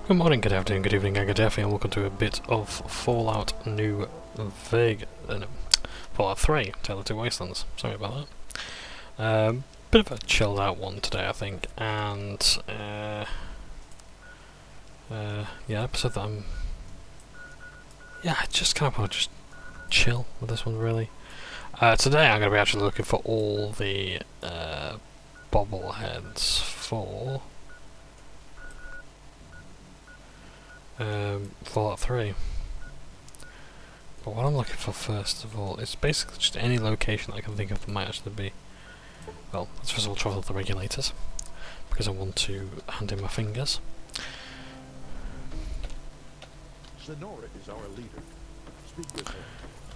Good morning, good afternoon, good evening, and good afternoon, and welcome to a bit of Fallout New Vegas. No, Fallout 3, Tale of Two Wastelands. Sorry about that. Bit of a chilled out one today, I think, and episode that I just kind of want to just chill with this one, really. Today I'm going to be actually looking for all the bobbleheads for Fallout 3. But what I'm looking for first of all is basically just any location that I can think of that might actually be. Well, let's first of all try out the regulators, because I want to hand in my fingers. Sonora is our leader. Speak with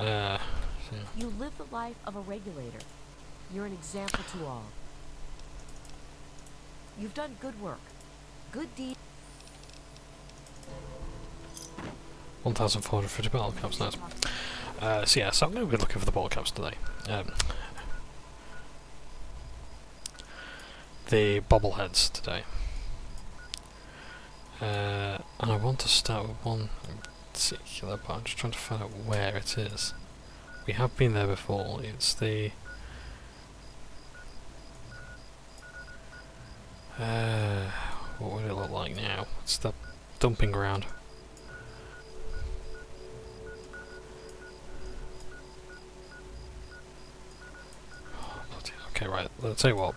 her. You live the life of a regulator. You're an example to all. You've done good work. Good deed. 1,450 bottle caps, nice. So I'm going to be looking for the bottle caps today. The bobbleheads today. And I want to start with one in particular, but I'm just trying to find out where it is. We have been there before. It's the what would it look like now? It's the dumping ground. Oh, bloody hell. Okay, right. Let's tell you what.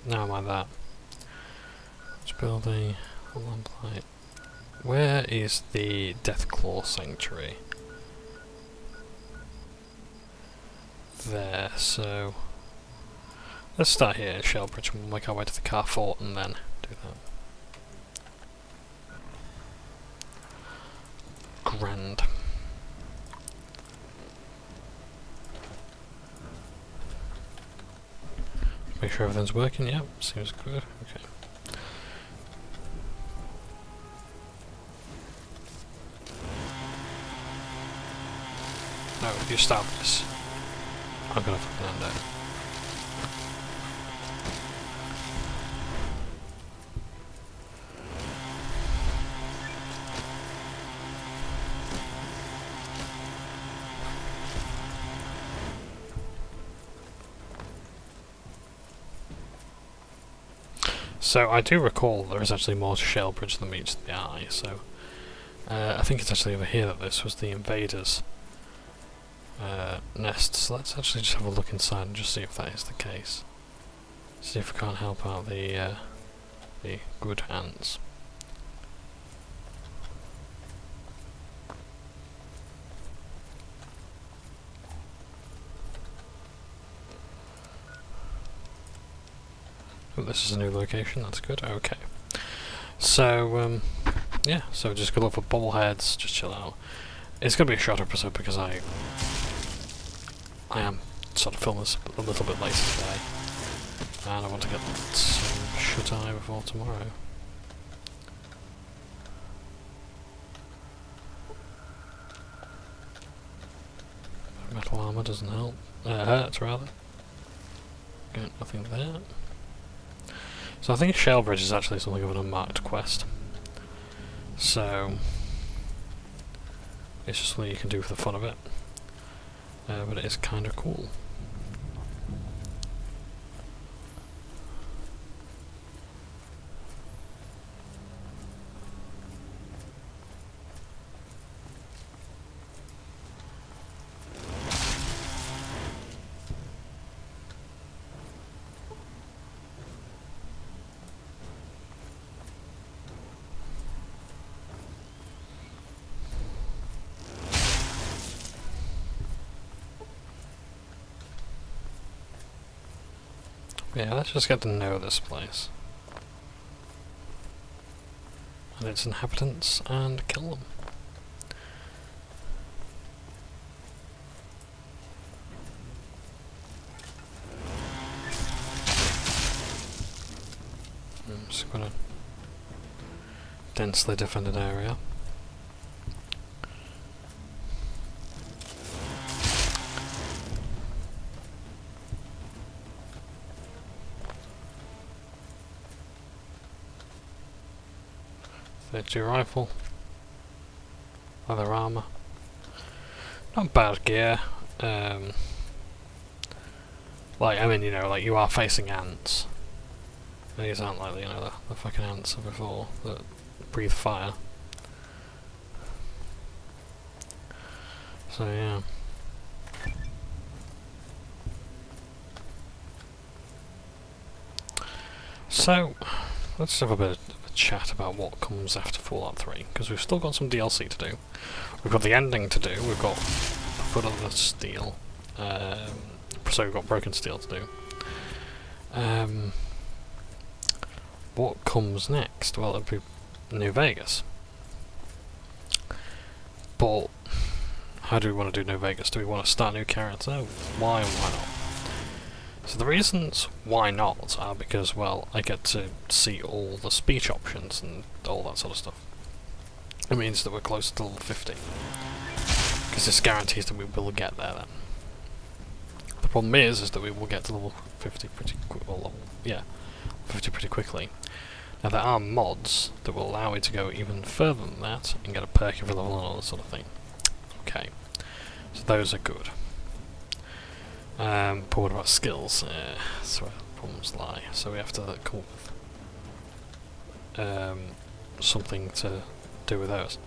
Now mind that. Which building? Lamplight. Where is the Deathclaw Sanctuary? There, so let's start here in Shellbridge and we'll make our way to the car fort and then do that. Grand. Make sure everything's working, yep, seems good, okay. No, you stop this. I'm gonna fucking end it. So I do recall there is actually more to Shellbridge than meets the eye, so I think it's actually over here that this was the invaders' nest, so let's actually just have a look inside and just see if that is the case. See if we can't help out the good ants. Oh, this is a new location, that's good, okay. So, so just go look for bobbleheads, just chill out. It's going to be a short episode because I am sort of filming this a little bit later today, and I want to get some shut-eye before tomorrow. Metal armour doesn't help. Hurts rather. Got nothing there. So I think Shellbridge is actually something of an unmarked quest. So it's just something you can do for the fun of it. But it is kind of cool. Yeah, let's just get to know this place and its inhabitants and kill them. It's quite a densely defended area. HG rifle. Leather armour. Not bad gear. Like, I mean, you know, like, you are facing ants. These aren't like, you know, the fucking ants of before that breathe fire. So, yeah. So, let's have a bit of a chat about what comes after Fallout 3, because we've still got some DLC to do. We've got the ending to do, we've got Foot of the Steel, so we've got Broken Steel to do. What comes next? Well, it'll be New Vegas. But, how do we want to do New Vegas? Do we want to start a new character? Why and why not? So the reasons why not are because, well, I get to see all the speech options and all that sort of stuff. It means that we're closer to level 50. Because this guarantees that we will get there then. The problem is that we will get to level 50 pretty pretty quickly. Now there are mods that will allow me to go even further than that and get a perk every level and all that sort of thing. Okay, so those are good. But what about skills? That's where problems lie. So we have to come up with something to do with those.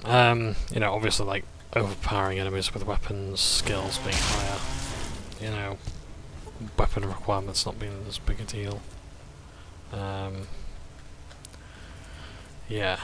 You know, obviously, like overpowering enemies with weapons, skills being higher. You know, weapon requirements not being as big a deal. Yeah.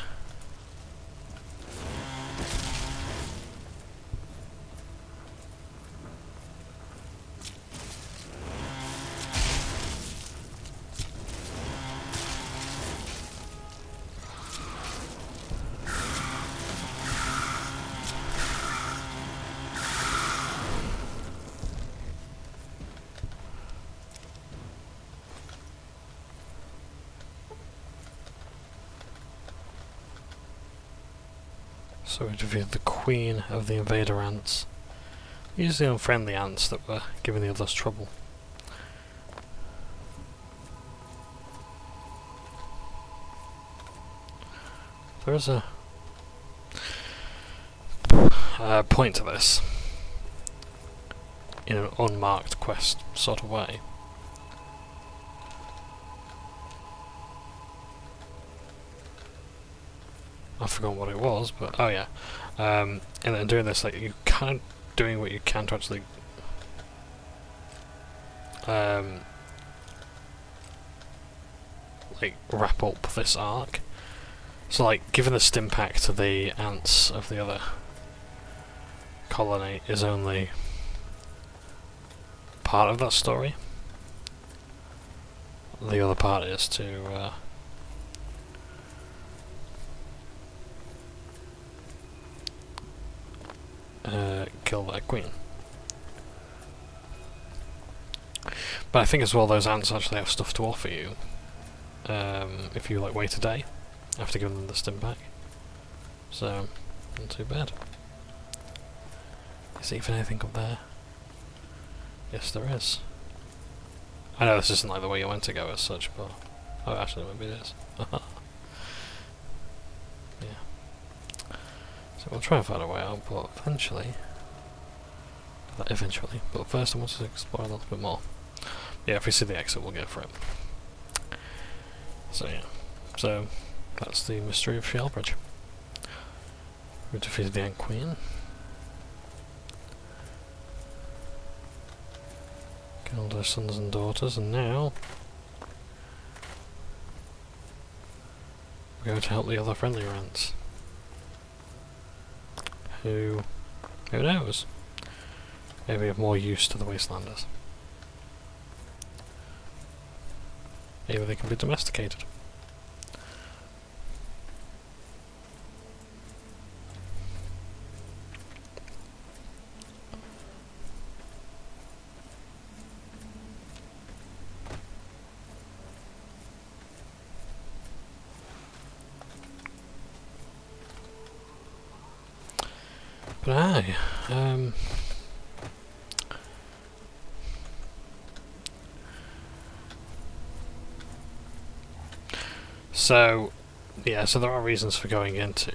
So we defeated the queen of the invader ants. These are the unfriendly ants that were giving the others trouble. There is a point to this in an unmarked quest sort of way. I forgot what it was, but oh yeah. And then doing this, like, you kind of doing what you can to actually like wrap up this arc. So like giving the stim pack to the ants of the other colony is only part of that story. The other part is to kill that queen. But I think as well those ants actually have stuff to offer you if you like wait a day after giving them the stim pack. So, not too bad. Is there even anything up there? Yes, there is. I know this isn't like the way you want to go as such, but oh, actually maybe it is. Yeah. So we'll try and find a way out, but eventually. But first I want to explore a little bit more. Yeah, if we see the exit, we'll go for it. So yeah, so that's the mystery of Shellbridge. We defeated the Ant Queen. Killed her sons and daughters, and now we're going to help the other friendly ants. Who knows? Maybe of more use to the Wastelanders. Maybe they can be domesticated. But aye, So, yeah, so there are reasons for going into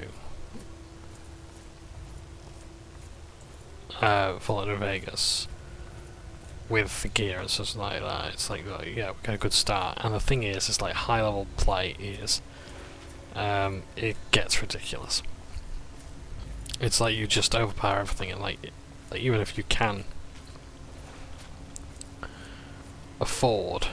Fallout New Vegas with the gear and stuff like that. It's like, yeah, we got a good start. And the thing is, it's like high level play is, it gets ridiculous. It's like you just overpower everything, and like even if you can afford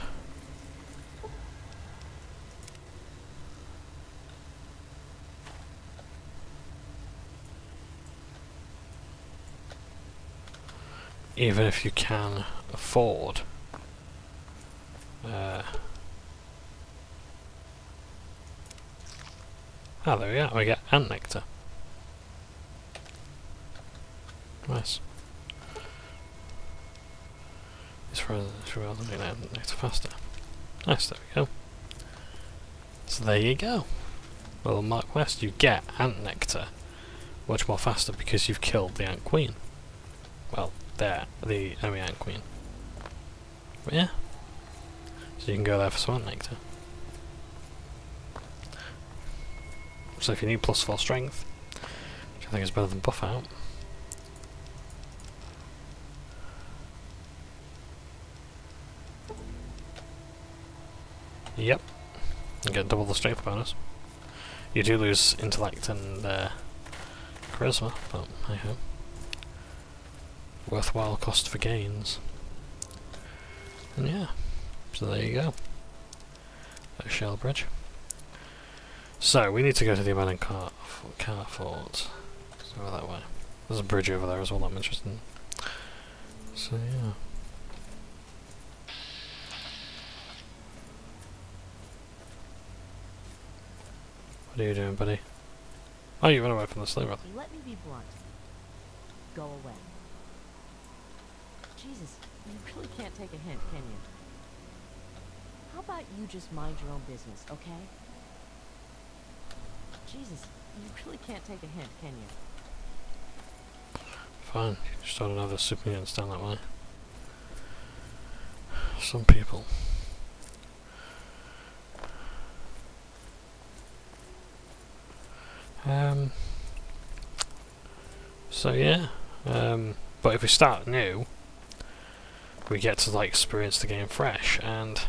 there we are, we get ant nectar. Nice. It's for making ant nectar faster. Nice, there we go. So there you go. Well, Mark West, you get ant nectar much more faster because you've killed the ant queen. Well, the enemy ant queen. But yeah. So you can go there for some ant nectar. So if you need +4 strength, which I think is better than buff out. Yep. You get double the strength bonus. You do lose intellect and charisma, but hey ho. Worthwhile cost for gains. And yeah. So there you go. That shell bridge. So we need to go to the abandoned car fort. So go that way. There's a bridge over there as well I'm interested in. So yeah. What are you doing, buddy? Oh, you ran away from the sleigh ride. Let me be blunt. Go away. Jesus, you really can't take a hint, can you? How about you just mind your own business, okay? Jesus, you really can't take a hint, can you? Fine, you just don't know the super mutants down that way. Some people. So yeah, but if we start new, we get to like experience the game fresh, and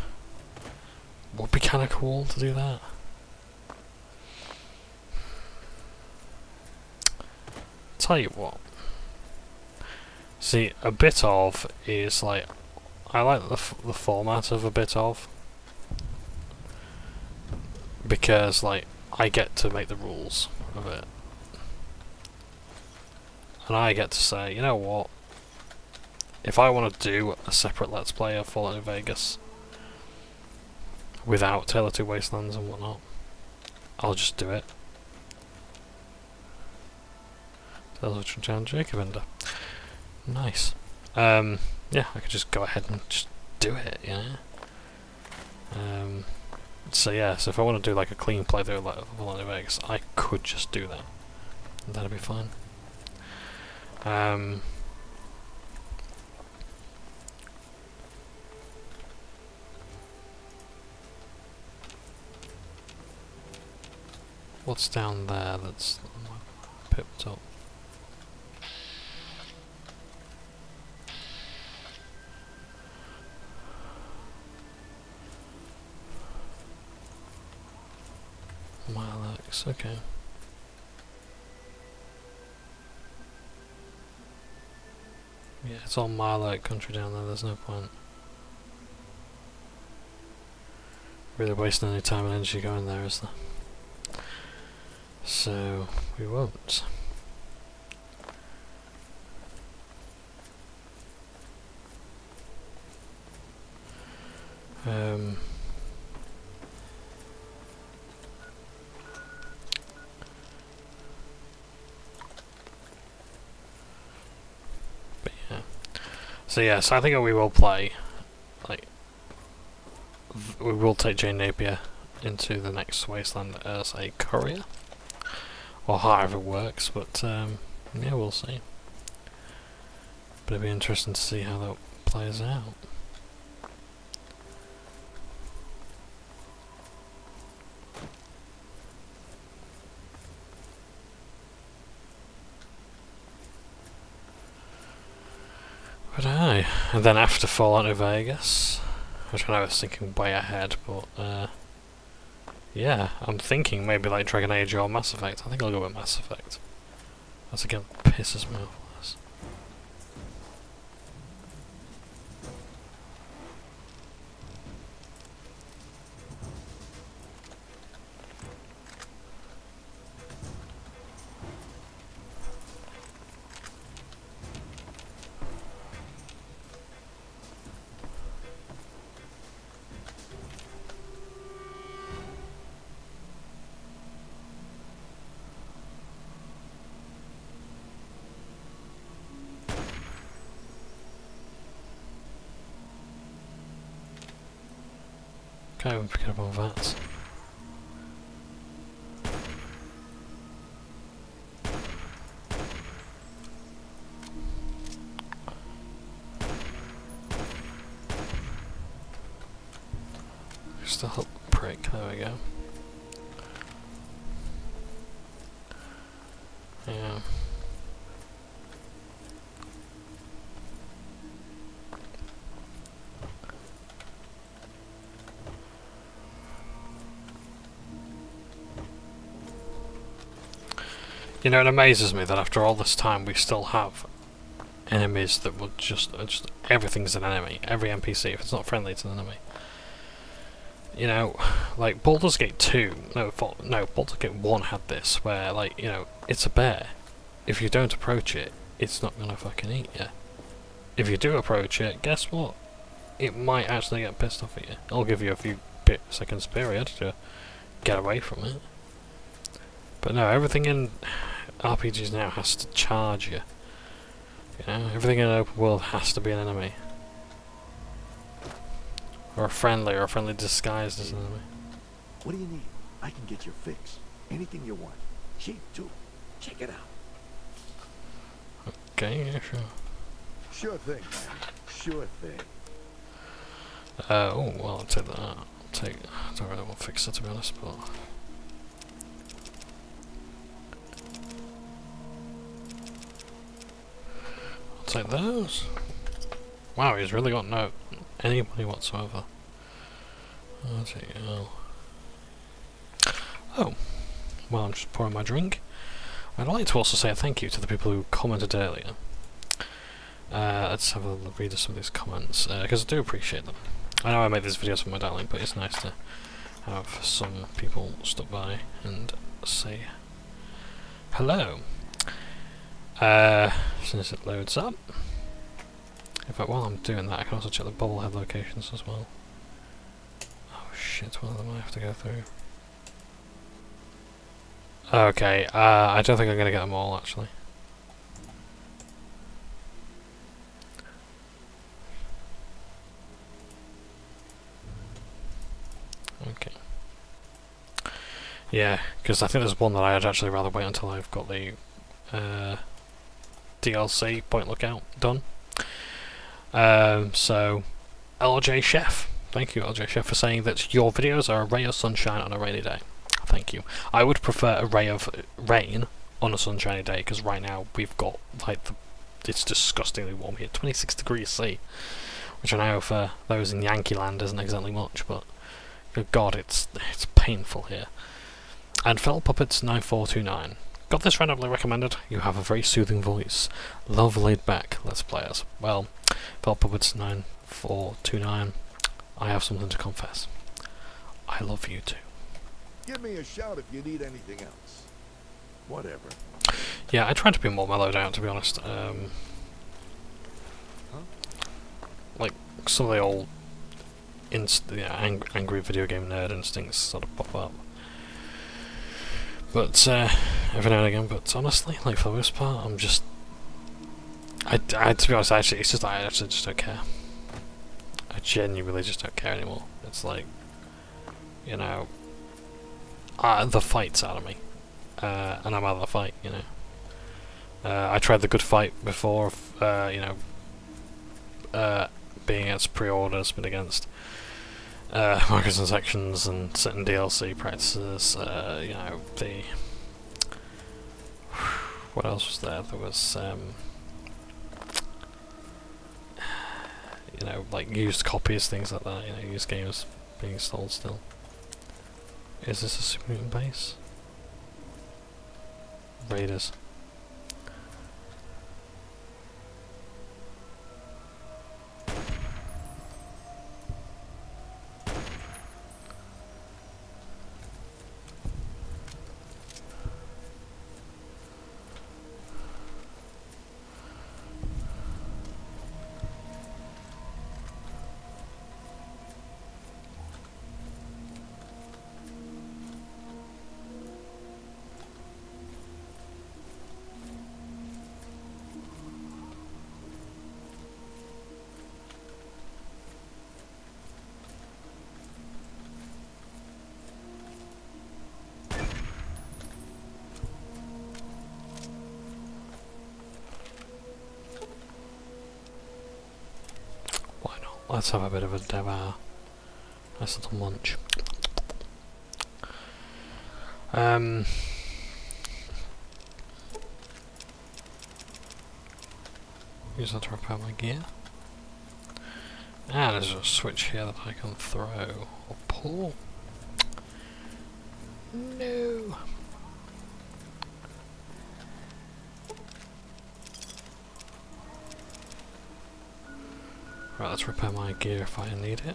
would be kind of cool to do that. Tell you what. See, a bit of is like, I like the format of a bit of, because like I get to make the rules of it. And I get to say, you know what, if I want to do a separate Let's Play of Fallout New Vegas without Tale of Two Wastelands and whatnot, I'll just do it. Tales of John Jacob Ender. Nice. Yeah, I could just go ahead and just do it, you know? So yeah, so if I want to do like a clean playthrough of Fallout New Vegas, I could just do that. And that'd be fine. What's down there that's pip top? Milex, okay. Yeah, it's all Milo country down there, there's no point really wasting any time and energy going there, is there? So, we won't. But yeah. So yeah, so I think we will play, like, we will take Jane Napier into the next Wasteland as a courier, or however it works, but yeah, we'll see. But it'll be interesting to see how that plays out. But aye, and then after Fallout New Vegas, which I know I was thinking way ahead, but yeah, I'm thinking maybe like Dragon Age or Mass Effect. I think I'll go with Mass Effect. That's again pisses me off. This. Can't even pick up on that. Just a little prick, there we go. Yeah. You know, it amazes me that after all this time we still have enemies that will just everything's an enemy. Every NPC, if it's not friendly, it's an enemy. You know, like Baldur's Gate 2, Baldur's Gate 1 had this, where like, you know, it's a bear. If you don't approach it, it's not gonna fucking eat you. If you do approach it, guess what? It might actually get pissed off at you. I'll give you a few seconds period to get away from it. But no, everything in RPGs now has to charge you. You know, everything in an open world has to be an enemy. Or a friendly disguised as an enemy. What do you need? I can get your fix. Anything you want. Cheap too. Check it out. Okay, yeah, sure. Sure thing, man. Sure thing. Oh, well, I'll take that. I don't really want to fix it, to be honest, but... I'll take those. Wow, he's really got no any money whatsoever. I'll take it all. Oh, well, I'm just pouring my drink. I'd like to also say a thank you to the people who commented earlier. Let's have a read of some of these comments, because I do appreciate them. I know I make these videos for my darling, but it's nice to have some people stop by and say hello. Since it loads up. In fact, while I'm doing that, I can also check the bobblehead locations as well. Oh shit, one of them I have to go through. Okay, I don't think I'm going to get them all, actually. Okay. Yeah, because I think there's one that I'd actually rather wait until I've got the DLC Point Lookout done. So, LJ Chef. Thank you, LJ Chef, for saying that your videos are a ray of sunshine on a rainy day. Thank you. I would prefer a ray of rain on a sunshiny day, because right now we've got, like, it's disgustingly warm here. 26 degrees C. Which I know for those in Yankee land isn't exactly much, but good God, it's painful here. And Felt Puppets 9429. Got this randomly recommended. You have a very soothing voice. Love laid back Let's Players. Well, Felt Puppets 9429. I have something to confess. I love you too. Give me a shout if you need anything else. Whatever. Yeah, I tried to be more mellowed out, to be honest. Like some of the old angry video game nerd instincts sort of pop up. But every now and again. But honestly, like for the most part, I'm just. To be honest, actually, it's just I actually just don't care. I genuinely just don't care anymore. It's like, you know, the fight's out of me, and I'm out of the fight. You know, I tried the good fight before. You know, being against pre-orders, but against microtransactions and certain DLC practices. You know, the what else was there? There was you know, like used copies, things like that, you know, used games being sold still. Is this a super mutant base? Raiders. Let's have a bit of a devour. Nice little munch. Use that to repair my gear. And there's a switch here that I can throw or pull. No. Right, let's repair my gear if I need it.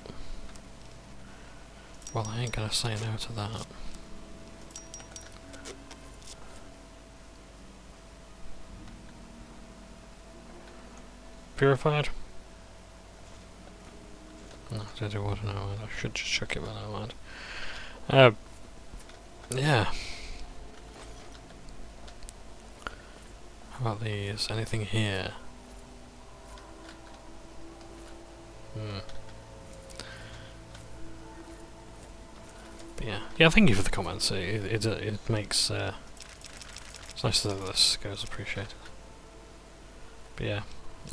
Well, I ain't gonna say no to that. Purified? No, did it water? No, I should just chuck it, but never mind. Yeah. How about these? Anything here? But yeah, thank you for the comments. It makes it's nice that this goes appreciated. But yeah,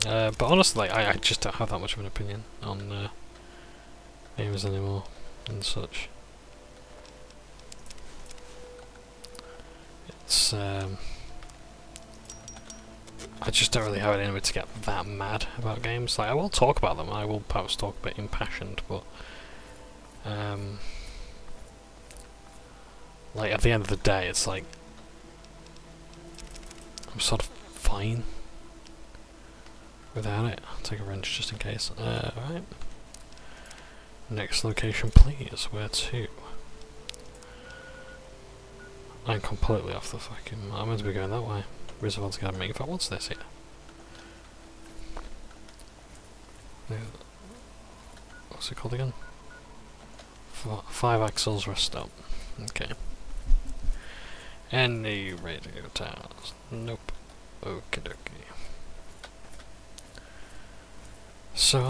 but honestly, I just don't have that much of an opinion on games anymore and such. It's I just don't really have it in me to get that mad about games. Like, I will talk about them, I will perhaps talk a bit impassioned, but like at the end of the day, it's like I'm sort of fine without it. I'll take a wrench just in case. Right. Next location, please. Where to? I'm completely off the fucking. I'm meant to be going that way. Roosevelt's Academy. In fact, what's this here? What's it called again? 5 axles rest up. Okay. Any radio towers? Nope. Okie dokie. So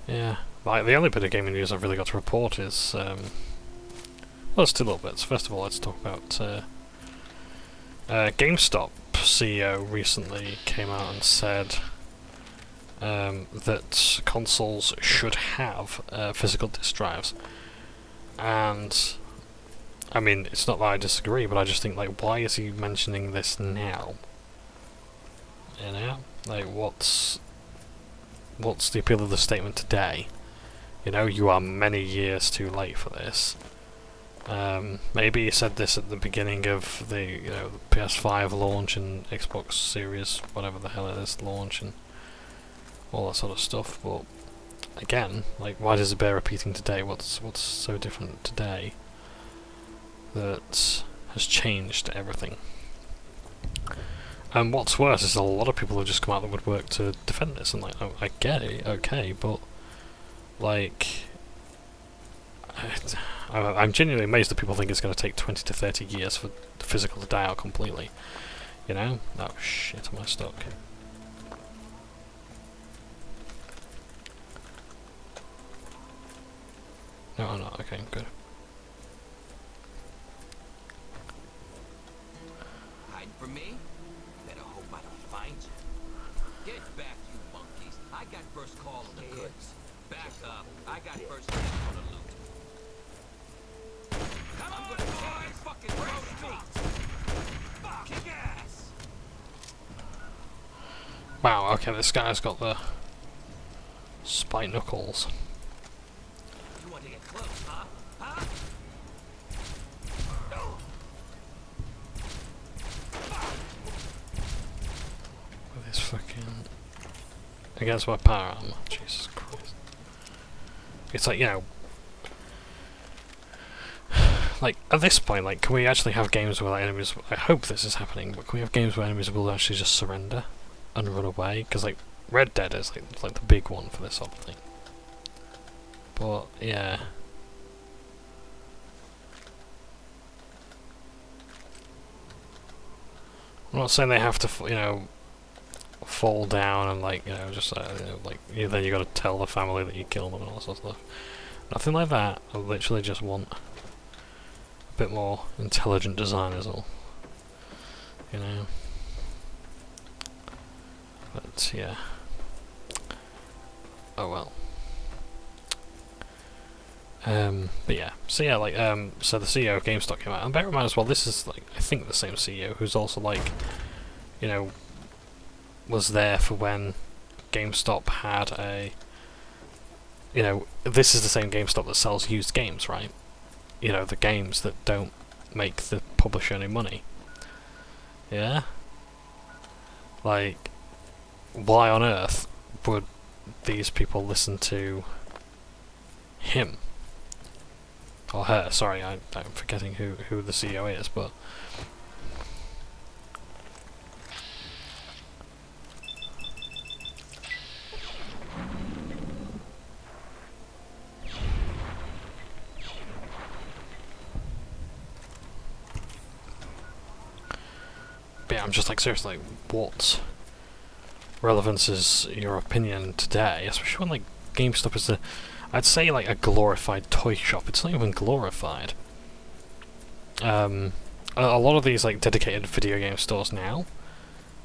yeah. Like, the only bit of gaming news I've really got to report is well, there's two little bits. First of all, let's talk about GameStop CEO recently came out and said that consoles should have physical disk drives. And I mean, it's not that I disagree, but I just think, like, why is he mentioning this now? You know, like, what's the appeal of the statement today? You know, you are many years too late for this. Maybe he said this at the beginning of the, you know, the PS5 launch and Xbox Series, whatever the hell it is, launch and all that sort of stuff. But again, like, why does it bear repeating today? What's so different today that has changed everything? And what's worse is a lot of people have just come out of the woodwork to defend this, and like, oh, I get it, okay, but like, I'm genuinely amazed that people think it's going to take 20 to 30 years for the physical to die out completely. You know? Oh shit, am I stuck? No, I'm not. Okay, good. Hide from me? Better hope I don't find you. Get back, you monkeys. I got first call on the goods. Back up. I got first call on the loot. Come on, boys! Fucking roast meat! Kick ass! Wow, okay, this guy's got the spike knuckles. You want to get close, huh? Huh? With his fucking... against my power armor. Jesus Christ. It's like, you know... like, at this point, like, can we actually have games where like, enemies... I hope this is happening, but can we have games where enemies will actually just surrender and run away? Because, like, Red Dead is, like the big one for this sort of thing. But, yeah... I'm not saying they have to, you know, fall down and like, you know, just you know, like then you got to tell the family that you killed them and all that sort of stuff. Nothing like that. I literally just want a bit more intelligent design is all. You know. But yeah. Oh well. But yeah, so yeah, like, so the CEO of GameStop came out, and bear in mind as well, this is, like, I think the same CEO who's also, like, you know, was there for when GameStop had a, you know, this is the same GameStop that sells used games, right? You know, the games that don't make the publisher any money. Yeah? Like, why on earth would these people listen to him? Or her, sorry, I'm forgetting who the CEO is, but... but yeah, I'm just like, seriously, what relevance is your opinion today? Especially when, like, GameStop is I'd say like a glorified toy shop. It's not even glorified. A lot of these like dedicated video game stores now,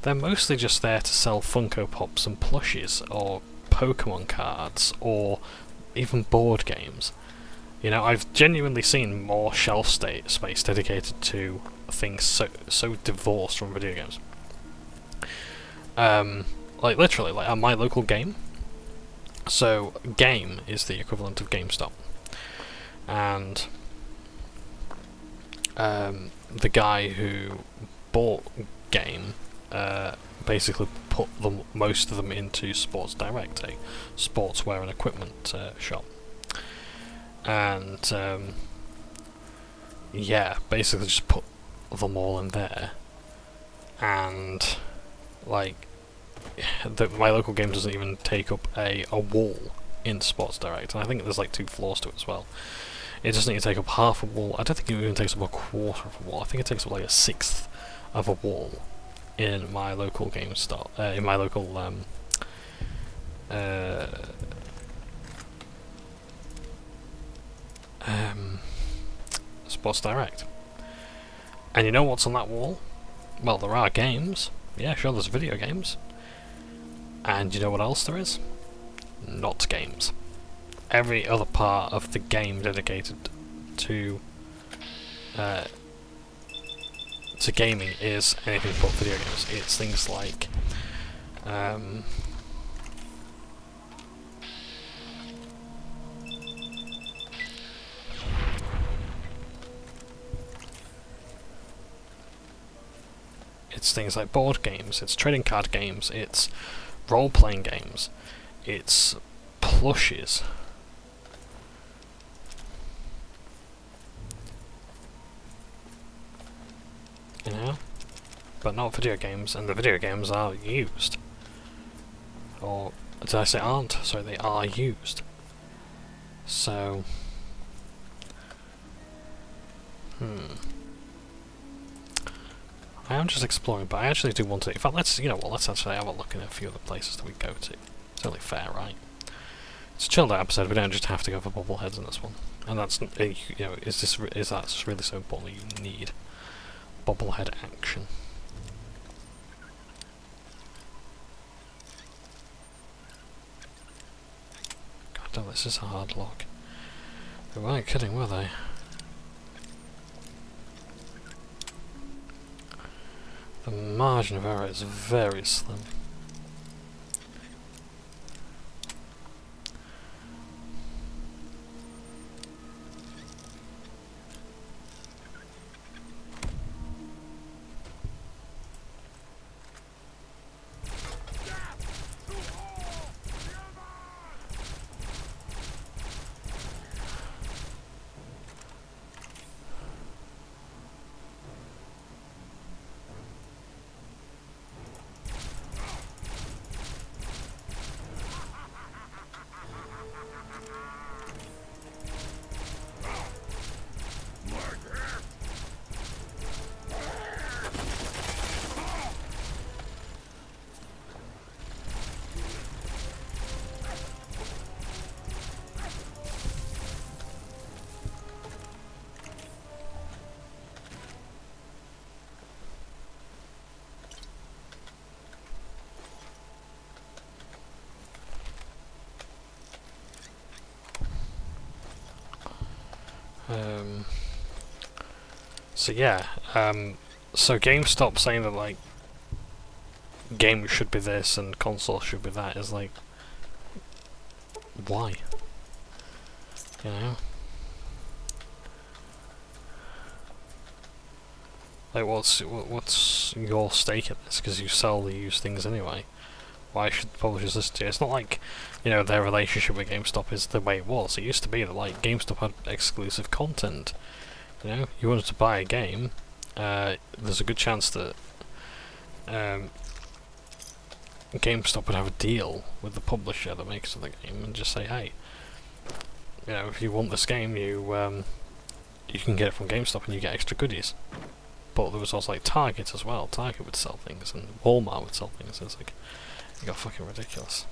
they're mostly just there to sell Funko Pops and plushies, or Pokemon cards, or even board games. You know, I've genuinely seen more shelf space dedicated to things so divorced from video games. Like literally, like at my local game. So, Game is the equivalent of GameStop, and the guy who bought Game basically put most of them into Sports Direct, a sportswear and equipment shop, and yeah, basically just put them all in there, and like. My local game doesn't even take up a wall in Sports Direct, and I think there's like 2 floors to it as well. It doesn't even take up half a wall. I don't think it even takes up a quarter of a wall. I think it takes up like a sixth of a wall in my local game store. In my local Sports Direct. And you know what's on that wall? Well, there are games. Yeah, sure, there's video games. And you know what else there is? Not games. Every other part of the game dedicated to gaming is anything but video games. It's things like it's things like board games, it's trading card games, it's role-playing games, it's plushes. You know? But not video games, and the video games are used. Or, did I say aren't? Sorry, they are used. So... I am just exploring, but I actually do want to... In fact, let's actually have a look at a few of the places that we go to. It's only fair, right? It's a chilled out episode, we don't just have to go for bobbleheads in this one. And that's, you know, is that really so important that you need bobblehead action? God damn, this is a hard lock. They weren't kidding, were they? The margin of error is very slim. So yeah, so GameStop saying that like games should be this and consoles should be that is like, why? You know? Like what's your stake in this? Because you sell the used things anyway. Why should publishers listen to you? It's not like, you know, their relationship with GameStop is the way it was. It used to be that like GameStop had exclusive content. You know, you wanted to buy a game, there's a good chance that GameStop would have a deal with the publisher that makes the game and just say, hey, you know, if you want this game, you can get it from GameStop and you get extra goodies. But there was also like Target as well. Target would sell things and Walmart would sell things. It's like, it got fucking ridiculous.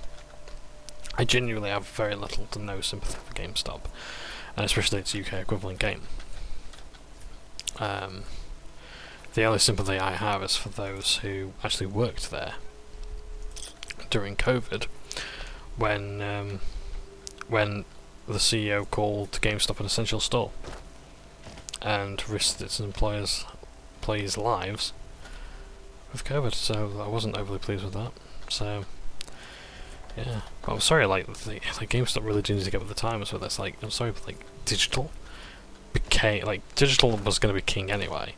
I genuinely have very little to no sympathy for GameStop, and especially its UK equivalent game. The only sympathy I have is for those who actually worked there during COVID, when the CEO called GameStop an essential store and risked its employees' lives with COVID. So I wasn't overly pleased with that. So yeah, but I'm sorry. Like GameStop really do need to get with the times with this. Like, I'm sorry, but like digital was going to be king anyway.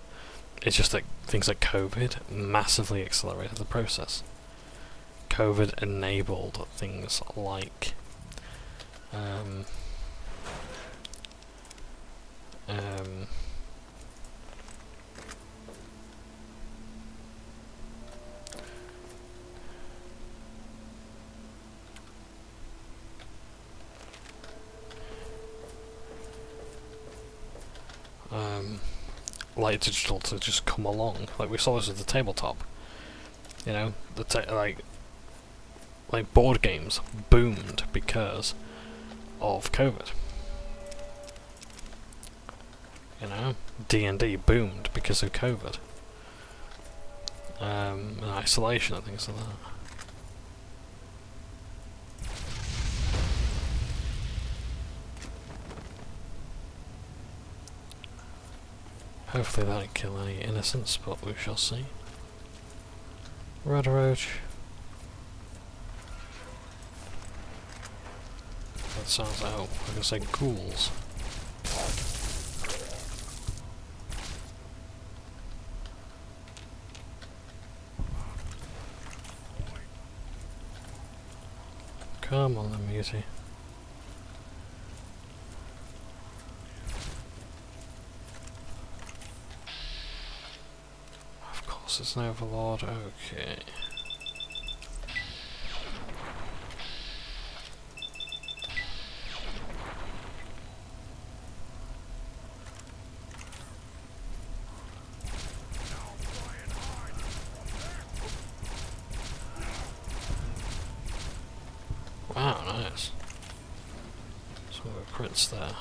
It's just that things like COVID massively accelerated the process. COVID enabled things like light digital to just come along. Like we saw this with the tabletop. You know, like board games boomed because of COVID. You know, D&D boomed because of COVID. And isolation and things like that. Hopefully that won't kill any innocents, but we shall see. Red Roach. That sounds like, oh, I can say ghouls. Come on then, Muty. Of course it's an overlord, okay. Wow, nice. Some of the crits there.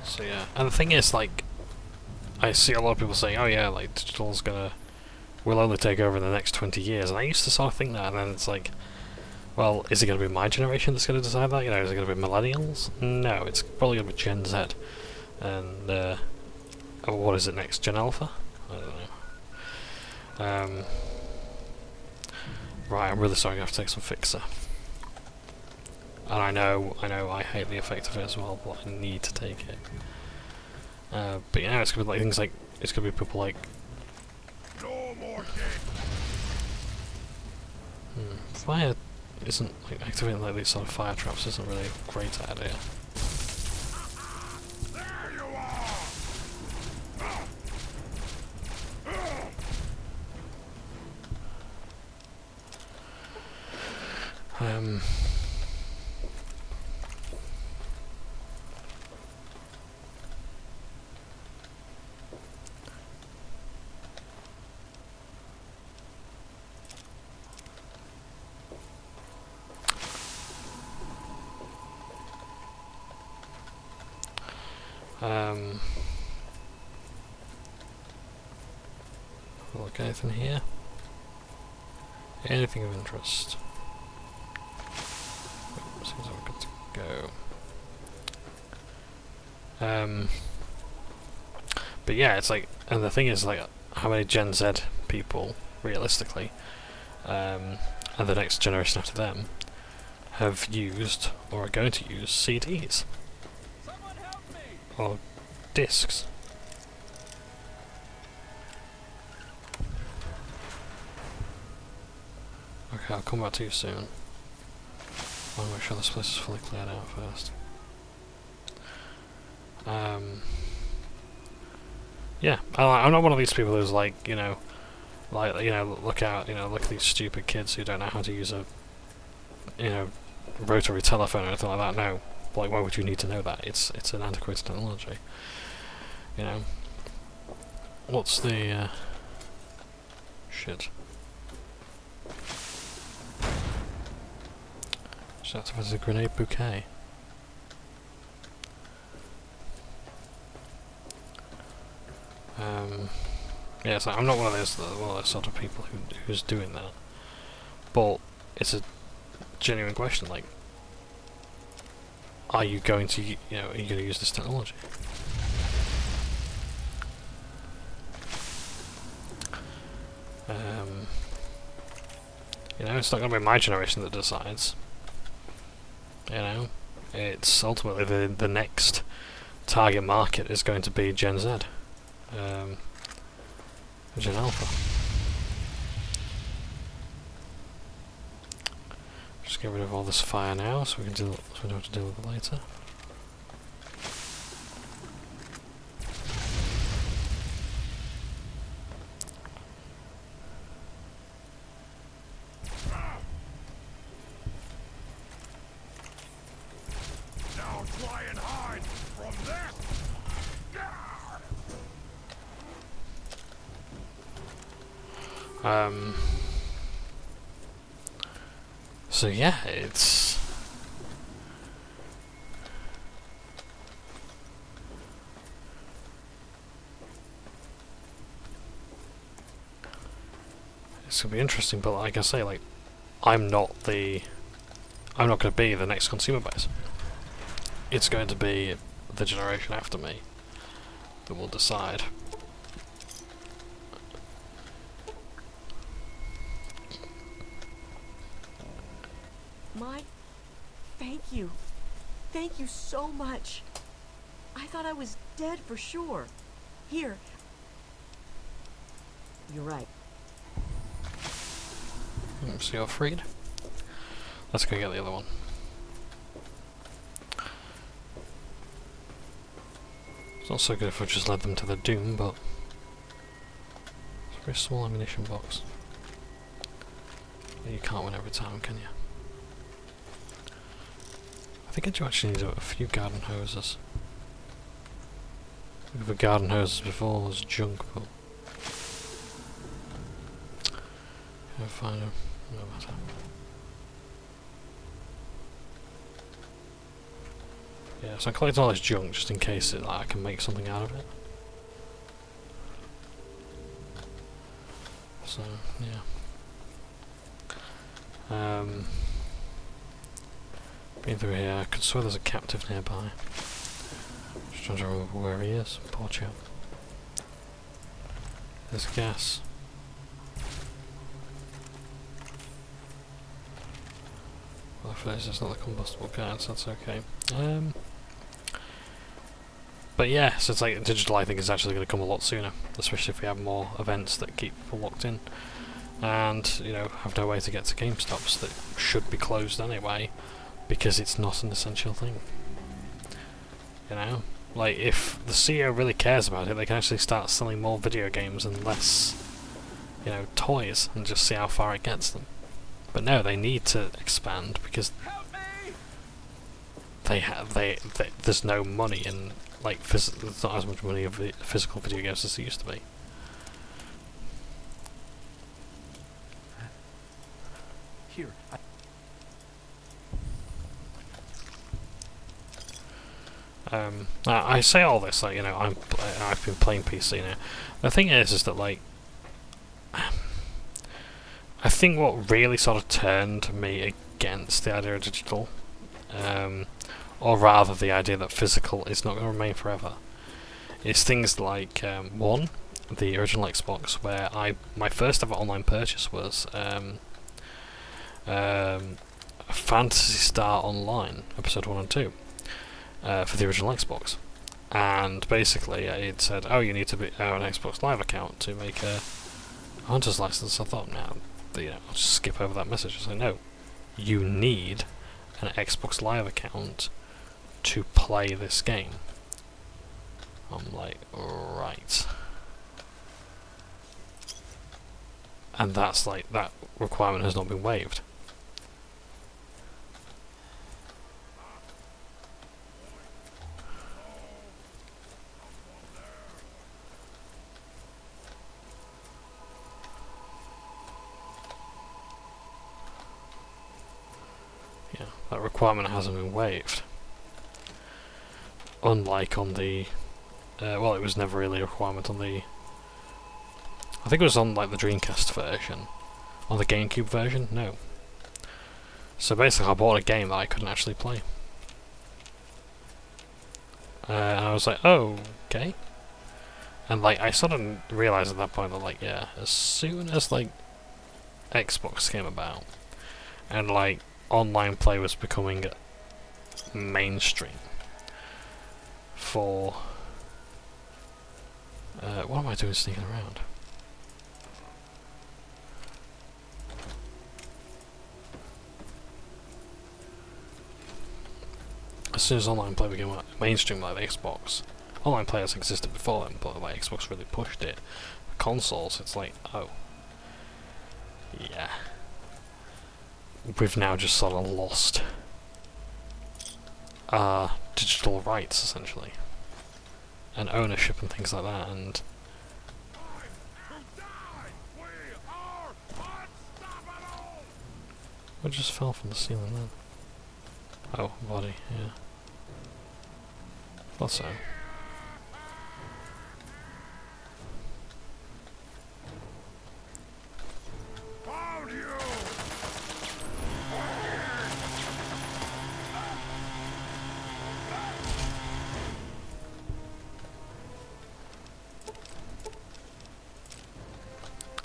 So yeah, and the thing is, like, I see a lot of people saying, oh yeah, like, digital's will only take over in the next 20 years, and I used to sort of think that, and then it's like, well, is it going to be my generation that's going to decide that? You know, is it going to be millennials? No, it's probably going to be Gen Z. And, what is it next? Gen Alpha? I don't know. Right, I'm really sorry, I have to take some fixer. And I know, I hate the effect of it as well, but I need to take it. But yeah, it's going to be like things like, it's going to be people like... No more Fire isn't, like, activating like these sort of fire traps isn't really a great idea. There you are. Look, anything here? Anything of interest? Seems like we're good to go. But yeah, it's like, and the thing is, like, how many Gen Z people, realistically, and the next generation after them, have used or are going to use CDs or discs? Okay, I'll come back to you soon. I want to make sure this place is fully cleared out first. Yeah, I'm not one of these people who's like, you know, look out, look at these stupid kids who don't know how to use a, rotary telephone or anything like that. No, like, why would you need to know that? It's an antiquated technology. You know, what's the shit? So that's a grenade bouquet. Yeah, so I'm not one of those sort of people who's doing that. But it's a genuine question. Like, are you going to, are you going to use this technology? It's not going to be my generation that decides. It's ultimately the next target market is going to be Gen Z, Gen Alpha. Just get rid of all this fire now, so we can so we don't have to deal with it later. So yeah, it's gonna be interesting, but like I say, like I'm not going to be the next consumer base. It's going to be the generation after me that will decide. Mike, thank you. Thank you so much. I thought I was dead for sure. Here. You're right. So you're freed. Let's go get the other one. It's not so good if I just led them to the doom, but it's a very small ammunition box. You can't win every time, can you? I think I do actually need a few garden hoses. The garden hoses before was junk, but can't find them. No matter. Yeah, so I'm collecting all this junk just in case I can make something out of it. So yeah. Been through here. I could swear there's a captive nearby. Just trying to remember where he is. Poor chap. There's gas. Well, if it's not the combustible gas, that's okay. But yeah, so it's like digital, I think, is actually going to come a lot sooner, especially if we have more events that keep people locked in, and have no way to get to GameStops that should be closed anyway, because it's not an essential thing. Like if the CEO really cares about it, they can actually start selling more video games and less, toys, and just see how far it gets them. But no, they need to expand because there's no money in there's not as much money of the physical video games as there used to be. Here. I say all this, like, you know, I've been playing PC now. The thing is that, like, I think what really sort of turned me against the idea of digital, or rather the idea that physical is not going to remain forever, is things like, one, the original Xbox, where my first ever online purchase was Phantasy Star Online, episode 1 and 2, for the original Xbox. And basically it said, oh, you need to have an Xbox Live account to make a Hunter's License. I thought, no, you know, I'll just skip over that message and say, no, you need an Xbox Live account to play this game. I'm like, right. And that's like, that requirement has not been waived. Yeah, that requirement hasn't been waived. Unlike on the, well, it was never really a requirement on the, I think it was on like the Dreamcast version. On the GameCube version, no. So basically I bought a game that I couldn't actually play. And I was like, oh, okay. And like, I sort of realised at that point that, like, yeah, as soon as like Xbox came about, and like online play was becoming mainstream for what am I doing sneaking around? As soon as online play became mainstream like the Xbox, online play has existed before then, but like Xbox really pushed it. Consoles, it's like, oh, yeah, we've now just sort of lost digital rights essentially, and ownership and things like that, and what just fell from the ceiling then? Oh, body, yeah. Thought so. Found you!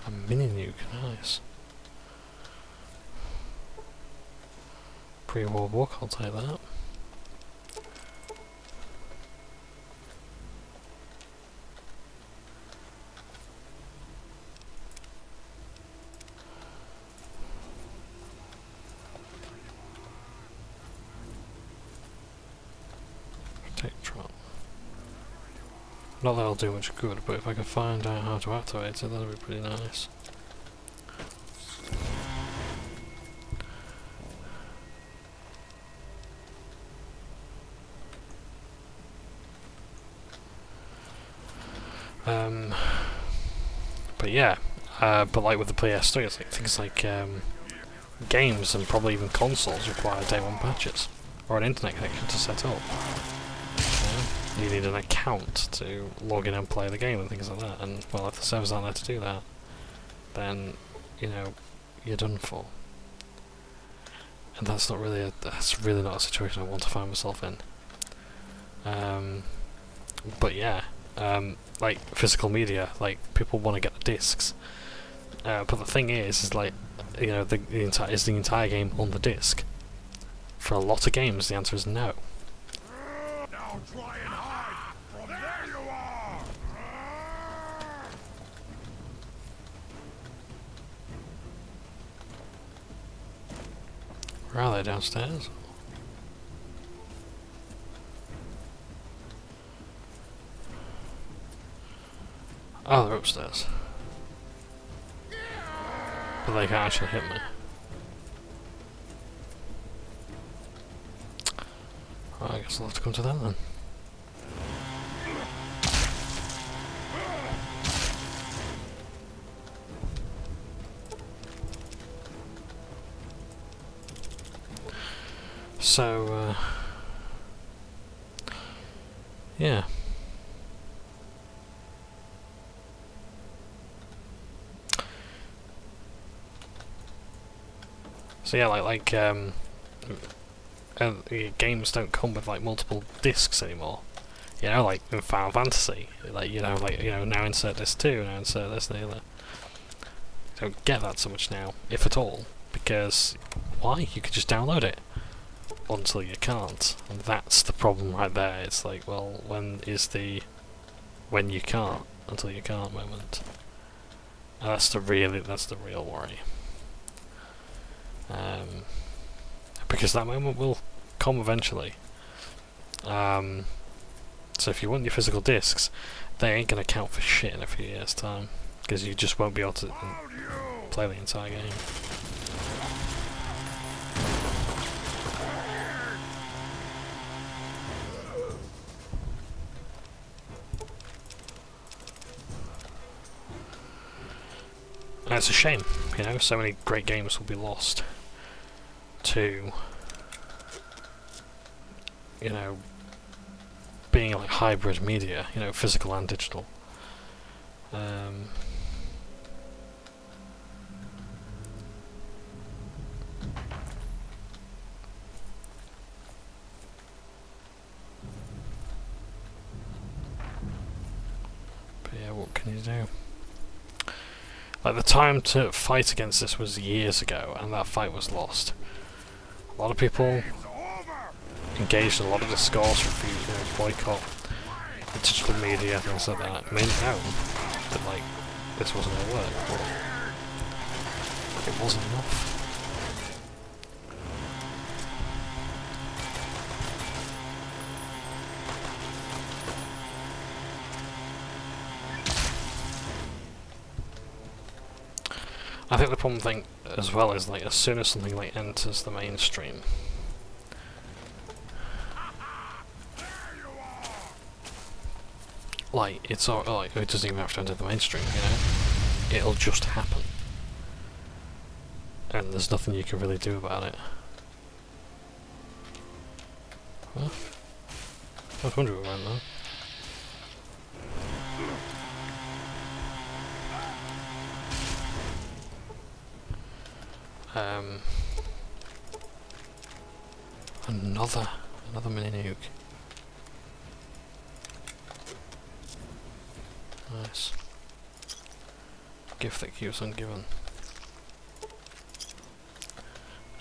A mini nuke, nice. Pre-war book, I'll take that. Not that it'll do much good, but if I can find out how to activate it, that'd be pretty nice. But yeah, but like with the PS3, it's like things like games and probably even consoles require day one patches or an internet connection to set up. You need an account to log in and play the game and things like that, and well, if the servers aren't there to do that, then, you know, you're done for. And that's not really that's really not a situation I want to find myself in. But yeah, like physical media, like people want to get the discs, but the thing is like, you know, the entire game on the disc? For a lot of games, the answer is no. Now try and hide! There you are! Where are they, downstairs? Oh, they're upstairs. But they can't actually hit me. Well, I guess I'll have to come to them then. So, yeah. So yeah, games don't come with like multiple discs anymore. You know, like in Final Fantasy, like now insert this too, now insert this and the other. You don't get that so much now, if at all, because why? You could just download it until you can't, and that's the problem right there. It's like, well, when you can't until you can't moment, and that's the real worry. Because that moment will come eventually. So if you want your physical discs, they ain't gonna count for shit in a few years' time, because you just won't be able to play the entire game. And it's a shame, you know, so many great games will be lost to, you know, being like hybrid media, you know, physical and digital. But yeah, what can you do? Like, the time to fight against this was years ago, and that fight was lost. A lot of people engaged in a lot of discourse, refused, you know, boycott the digital media, things like that. I mean, no, that like this wasn't gonna work, but it wasn't enough. I think the problem thing as well is, like, as soon as something like enters the mainstream, like, it's all, like, it doesn't even have to enter the mainstream, you know? It'll just happen. And there's nothing you can really do about it. Well, I was wondering where we went though. Another mini nuke. Nice. Gift that keeps on giving.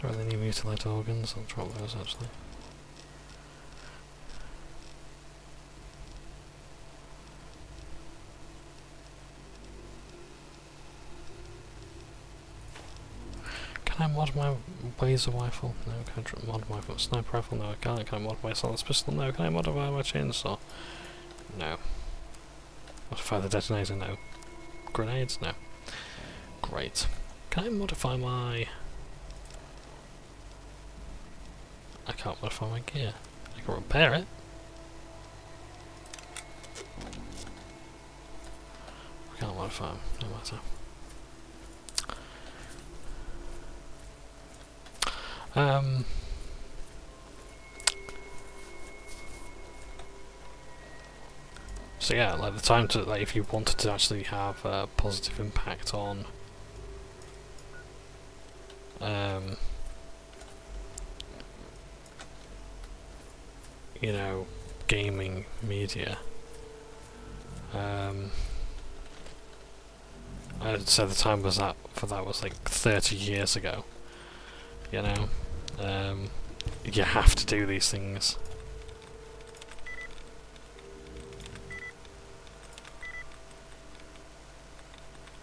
Don't really need mutilate organs, I'll drop those actually. Can I mod my laser rifle? No. Can I mod my sniper rifle? No, I can't. Can I mod my silenced pistol? No. Can I modify my chainsaw? No. Modify the detonator? No. Grenades? No. Great. Can I modify my... I can't modify my gear. I can repair it. I can't modify them, no matter. So yeah, like the time to, like, if you wanted to actually have a positive impact on you know, gaming media, I'd say the time was for that was like 30 years ago. You know, you have to do these things.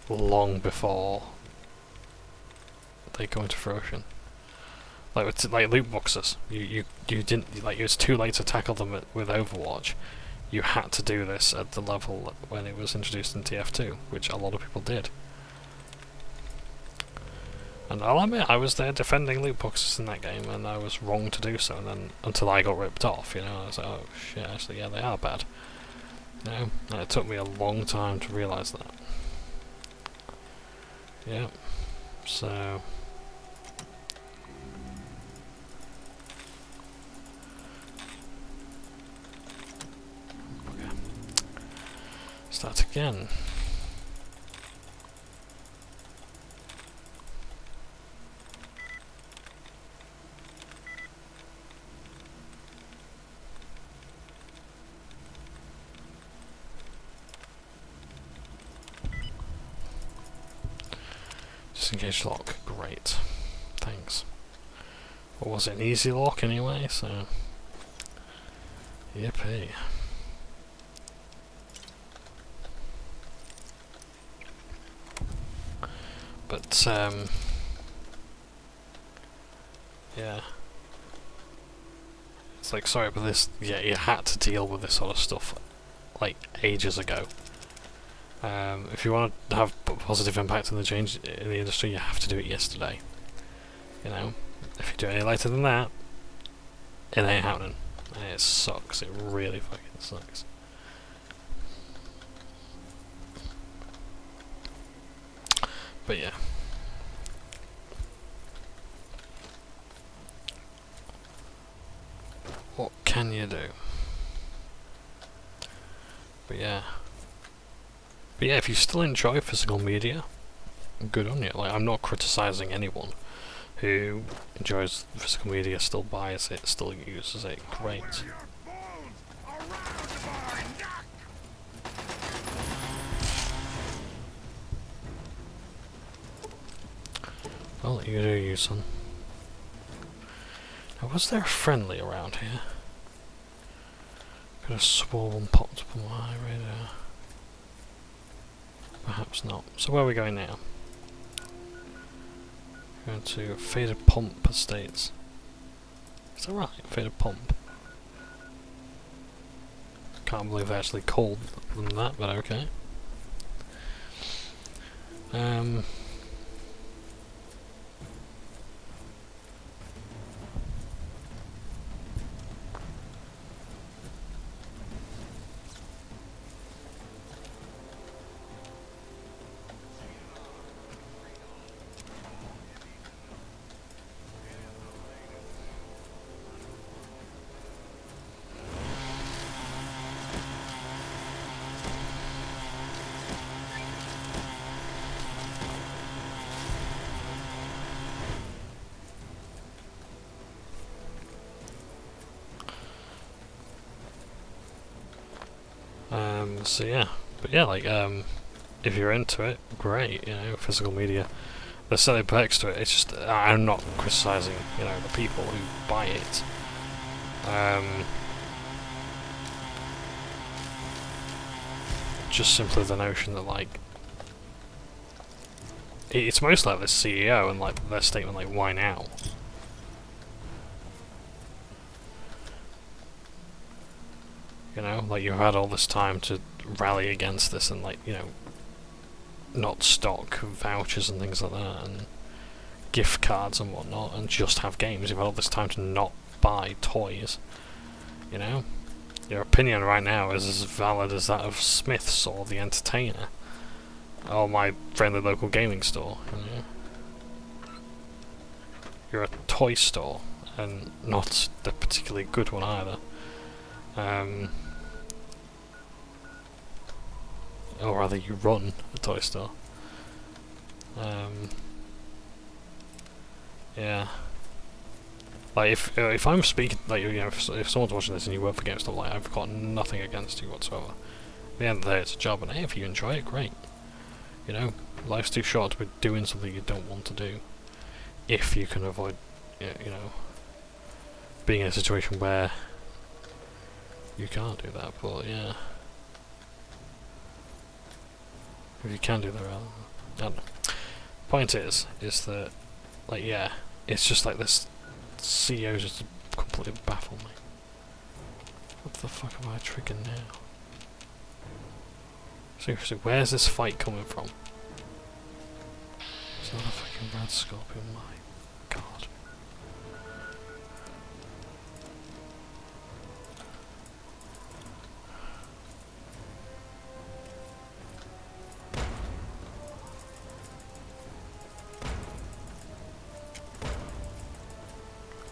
Long before they go into fruition. Like with like loot boxes, you didn't, like, it was too late to tackle them with Overwatch. You had to do this at the level when it was introduced in TF2, which a lot of people did. And I'll admit, I was there defending loot boxes in that game, and I was wrong to do so. And then until I got ripped off, you know, I was like, oh shit, actually, yeah, they are bad. You know, and it took me a long time to realise that. Yeah, so Start again. Disengage lock, great. Thanks. Or was it an easy lock anyway, so... Yippee. But, yeah. It's like, sorry, but this, yeah, you had to deal with this sort of stuff, like, ages ago. If you want to have a positive impact on the change in the industry, you have to do it yesterday. You know? If you do it any later than that, it ain't happening. And it sucks, it really fucking sucks. But yeah. What can you do? But yeah. But yeah, if you still enjoy physical media, good on you. Like, I'm not criticizing anyone who enjoys physical media, still buys it, still uses it. Great. Well, you do you, son. Now, was there a friendly around here? Could have sworn popped up on my radar. Perhaps not. So where are we going now? We're going to Faded Pump Estates. Is that right? Faded Pump. Can't believe they actually called them that, but okay. So yeah, but yeah, like, if you're into it, great, you know, physical media. There's certainly perks to it, it's just, I'm not criticising, you know, the people who buy it. Just simply the notion that, like, it's mostly like the CEO and, like, their statement, like, why now? You know, like, you've had all this time to rally against this and, like, you know, not stock vouchers and things like that and gift cards and whatnot and just have games. You've had all this time to not buy toys. You know? Your opinion right now is as valid as that of Smith's or The Entertainer or my friendly local gaming store. You know? You're a toy store and not the particularly good one either. Or rather, you run a toy store. Yeah. Like, if I'm speaking, like, you know, if someone's watching this and you work for GameStop, like, I've got nothing against you whatsoever. At the end of the day, it's a job, and hey, if you enjoy it, great. You know, life's too short to be doing something you don't want to do. If you can avoid, you know, being in a situation where you can't do that, but yeah. If you can do that, rather. I don't know. Point is that, like, yeah, it's just like this CEO just completely baffled me. What the fuck am I triggering now? Seriously, where's this fight coming from? It's not a fucking red scorpion, my god.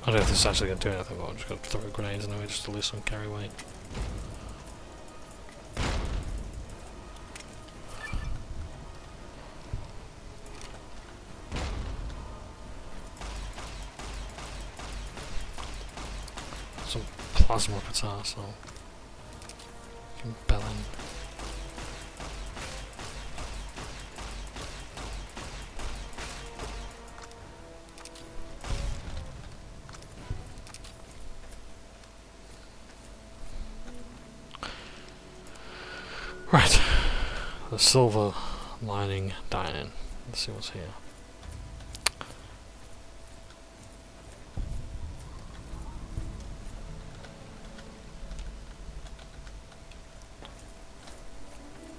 I don't know if this is actually going to do anything, but I'm just going to throw grenades anyway just to lose some carry weight. some plasma guitar, so you can bell in. Right, the Silver Lining Dine-In. Let's see what's here.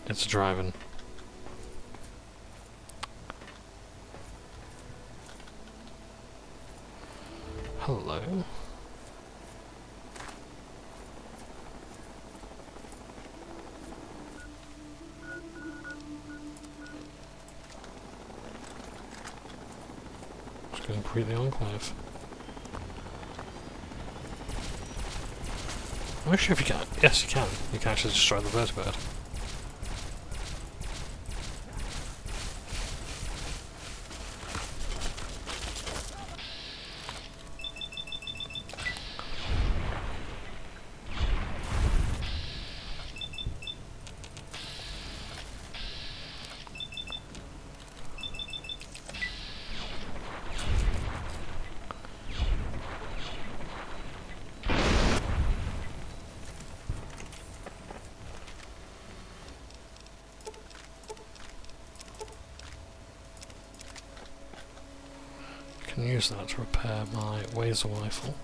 It's driving. Hello. Just going to create the enclave. I'm not sure if you can. Yes, you can. You can actually destroy the vertibird. I can use that to repair my laser rifle.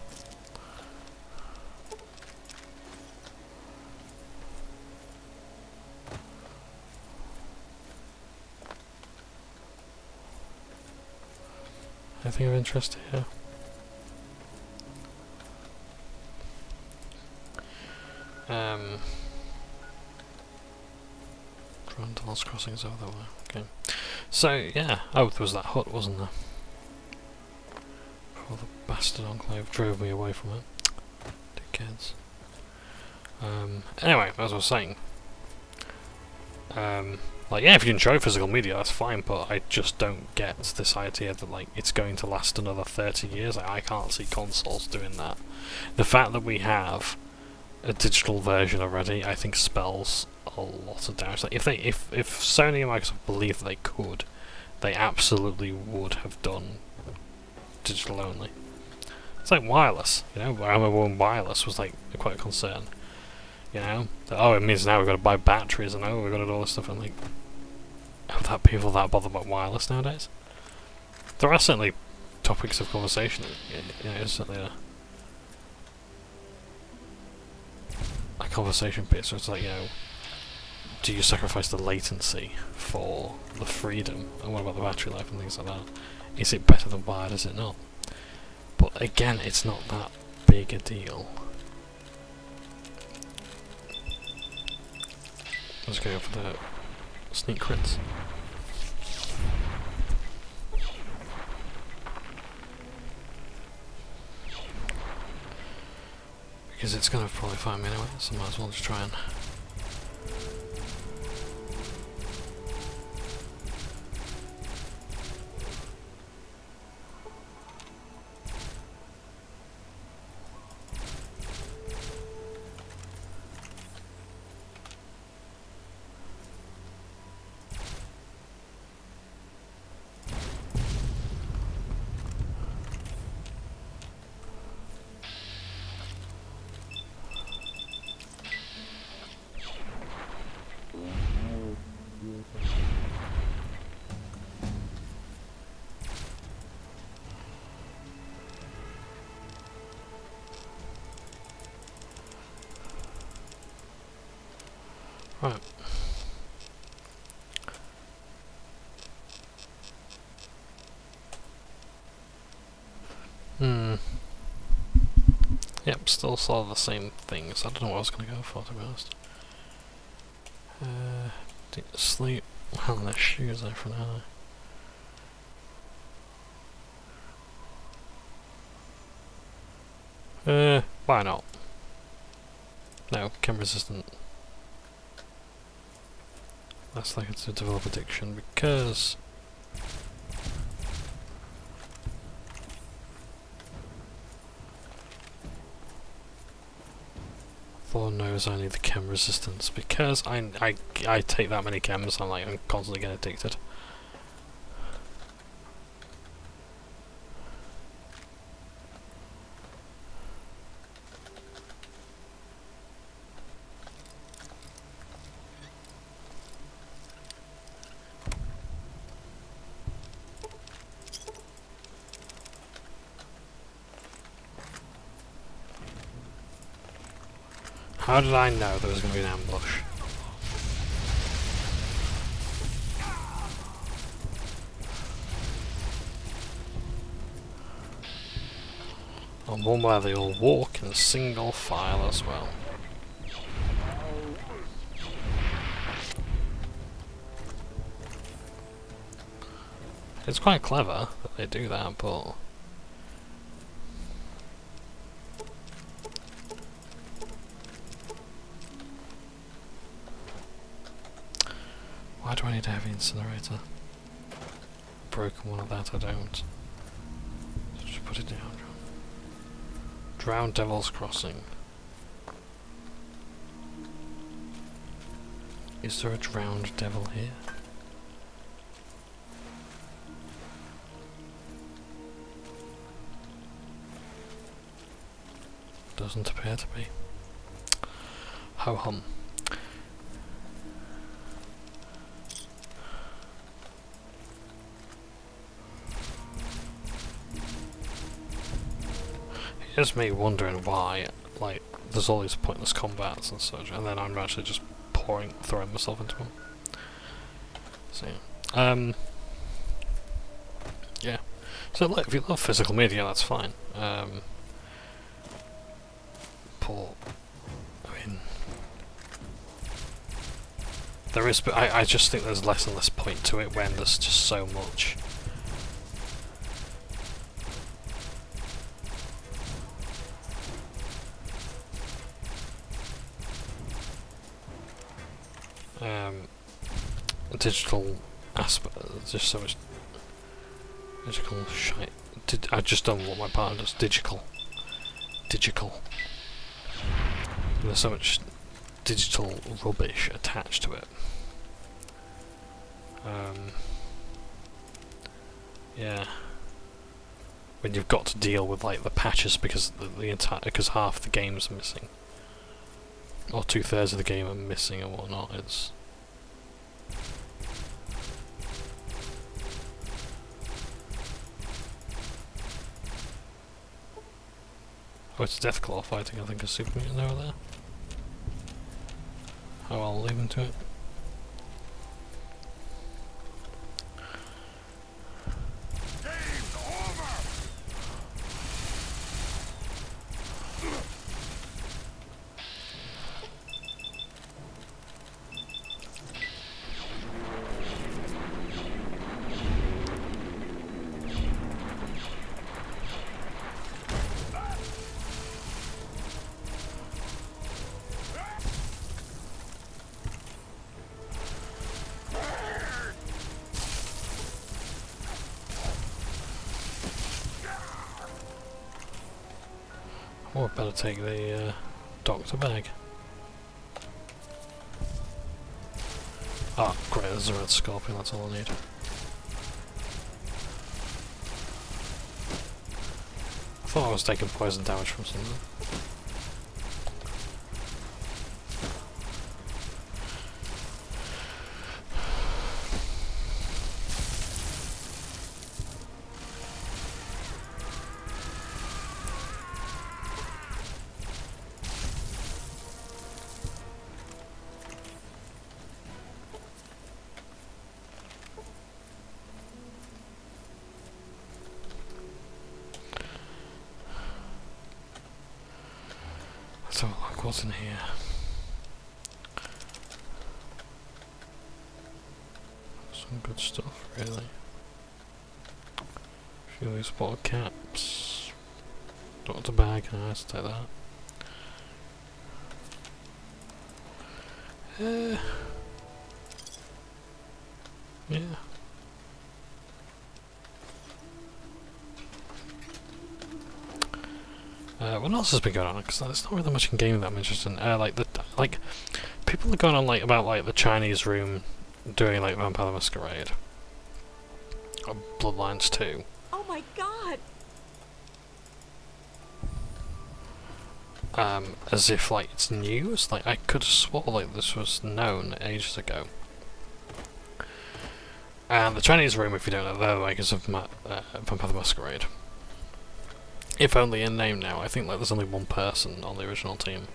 Anything of interest here? Randall's Crossing is over there. Okay. So, yeah. Oh, there was that hut, wasn't there? Before the bastard enclave drove me away from it. Dickheads. Anyway, as I was saying, like, yeah, if you enjoy physical media, that's fine, but I just don't get this idea that, like, it's going to last another 30 years. Like, I can't see consoles doing that. The fact that we have a digital version already, I think spells a lot of damage. Like, if Sony and Microsoft believed that they could, they absolutely would have done digital only. It's like wireless, you know. I remember when wireless was like quite a concern, you know. That, oh, it means now we've got to buy batteries and oh, we've got to do all this stuff. And like, are that people that bother about wireless nowadays? There are certainly topics of conversation. You know, it's certainly a conversation piece. So it's like, you know, do you sacrifice the latency for the freedom? And what about the battery life and things like that? Is it better than wired? Is it not? But again, it's not that big a deal. Let's go for the sneak crits. Because it's going to probably find me anyway, so might as well just try and... Right. Yep, still saw the same things. I don't know what I was going to go for, to be honest. Deep sleep. Well, there's shoes there for now. Why not? No, chem resistant. Less likely to develop addiction because Lord knows I need the chem resistance because I take that many chems. I'm constantly getting addicted. How did I know there was going to be an ambush? And one where they all walk in single file as well. It's quite clever that they do that, but... why do I need a heavy incinerator? Broken one of that, I don't. Just put it down. Drowned Devil's Crossing. Is there a drowned devil here? Doesn't appear to be. Ho hum. Here's me wondering why, like, there's all these pointless combats and such, and then I'm actually just throwing myself into them. So, yeah. So, look, if you love physical media, that's fine. But, I mean, there is, but I just think there's less and less point to it when there's just so much. Digital aspect, just so much digital shite. I just don't want my partner does. Digital. There's so much digital rubbish attached to it. Yeah. When you've got to deal with like the patches because because half the game's missing, or 2/3 of the game are missing and whatnot. It's it's Deathclaw fighting, I think, a super mutant over there. Oh, I'll leave him to it. Oh, I'd better take the doctor bag. Ah, great, there's a red scorpion, that's all I need. I thought I was taking poison damage from something. So, like, what's in here? Some good stuff, really. A few of these bottle caps. Doctor bag, nice, take that. Yeah. What else has been going on? Because there's not really much in gaming that I'm interested in. Like people are going on like about like the Chinese room doing like Vampire the Masquerade, or Bloodlines 2. Oh my god! As if like it's news. Like I could have swore like this was known ages ago. And the Chinese room, if you don't know, they're the makers of Vampire the Masquerade. If only in name now. I think like there's only one person on the original team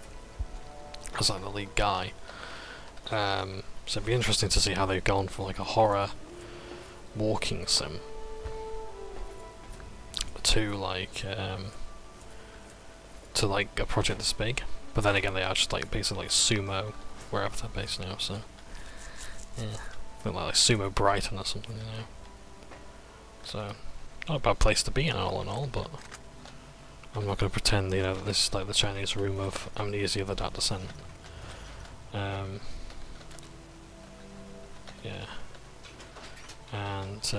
as like the lead guy. So it'd be interesting to see how they've gone from like a horror walking sim to like a project this big. But then again, they are just like basically like Sumo wherever they're based now. So yeah, I think like Sumo Brighton or something, you know. So not a bad place to be in all, but I'm not going to pretend, you know, that this is like the Chinese room of Amnesia: The Dark Descent. Yeah. And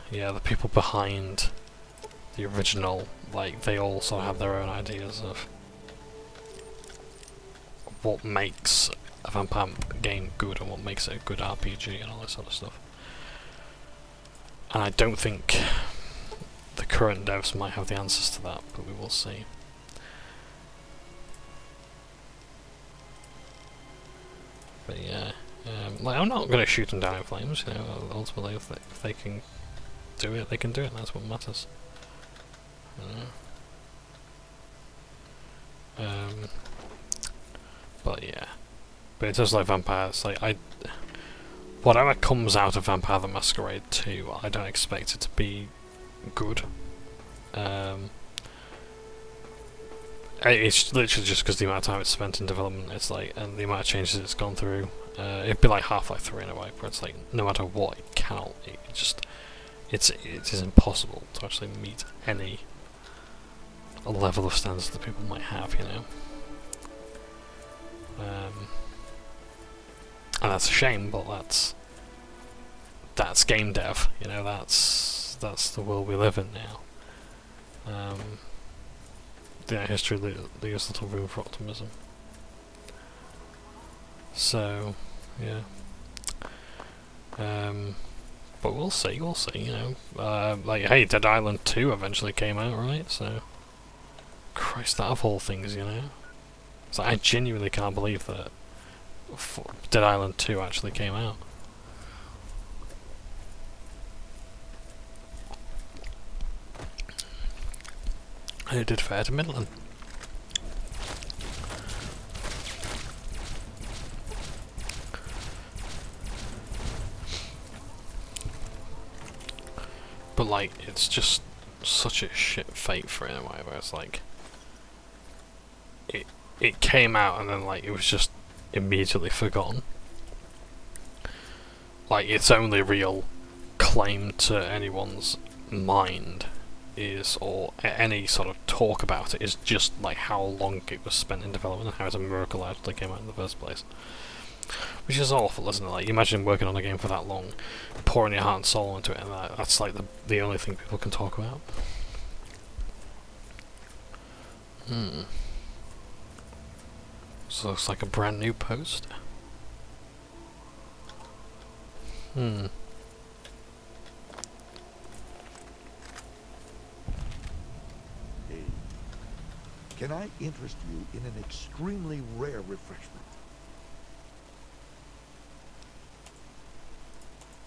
yeah, the people behind the original, like, they also have their own ideas of what makes a vampire game good and what makes it a good RPG and all that sort of stuff. And I don't think the current devs might have the answers to that, but we will see. But yeah, like, I'm not going to shoot them down in flames, you know. Ultimately, if they can do it, they can do it, and that's what matters. But yeah, but it does like vampires. Like whatever comes out of Vampire the Masquerade 2, I don't expect it to be good. It's literally just because the amount of time it's spent in development, it's like, and the amount of changes it's gone through. It'd be like Half-Life 3 in a way, where it's like no matter what, it cannot. It is impossible to actually meet any level of standards that people might have, you know. And that's a shame, but that's game dev, you know. That's the world we live in now. Yeah, history leaves little room for optimism. So, yeah. But we'll see, you know. Like, hey, Dead Island 2 eventually came out, right? So, Christ, that of all things, you know. So I genuinely can't believe that Dead Island 2 actually came out. And it did fair to Midland. But like, it's just such a shit fate for it in a way, where it's like it came out and then like it was just immediately forgotten. Like, its only real claim to anyone's mind is, or any sort of talk about it, is just like how long it was spent in development and how it's a miracle it actually came out in the first place. Which is awful, isn't it? Like, imagine working on a game for that long, pouring your heart and soul into it, and that's like the only thing people can talk about. So looks like a brand new poster. Hey, can I interest you in an extremely rare refreshment?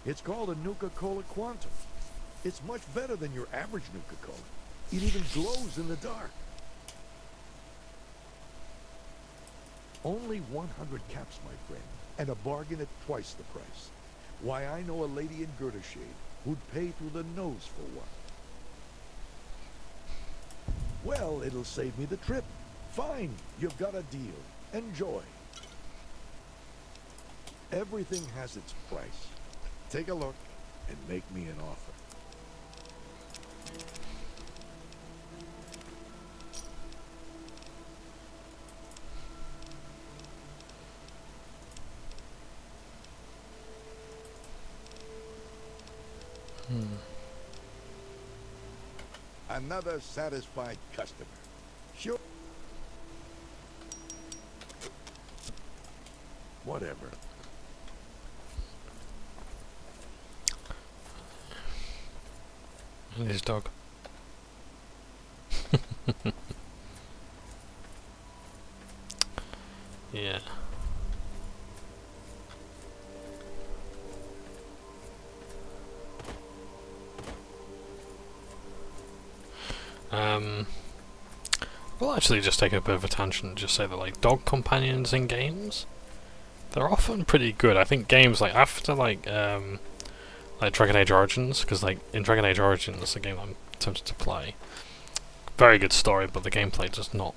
It's called a Nuka-Cola Quantum. It's much better than your average Nuka-Cola. It even glows in the dark. Only 100 caps, my friend, and a bargain at twice the price. Why, I know a lady in Girdershade who'd pay through the nose for one. Well, it'll save me the trip. Fine, you've got a deal. Enjoy. Everything has its price. Take a look and make me an offer. Another satisfied customer. Sure. Whatever. And his dog. Yeah. We'll actually just take a bit of a tangent and just say that like dog companions in games, they're often pretty good. I think games like after like Dragon Age Origins, because like in Dragon Age Origins, the game I'm tempted to play, very good story, but the gameplay does not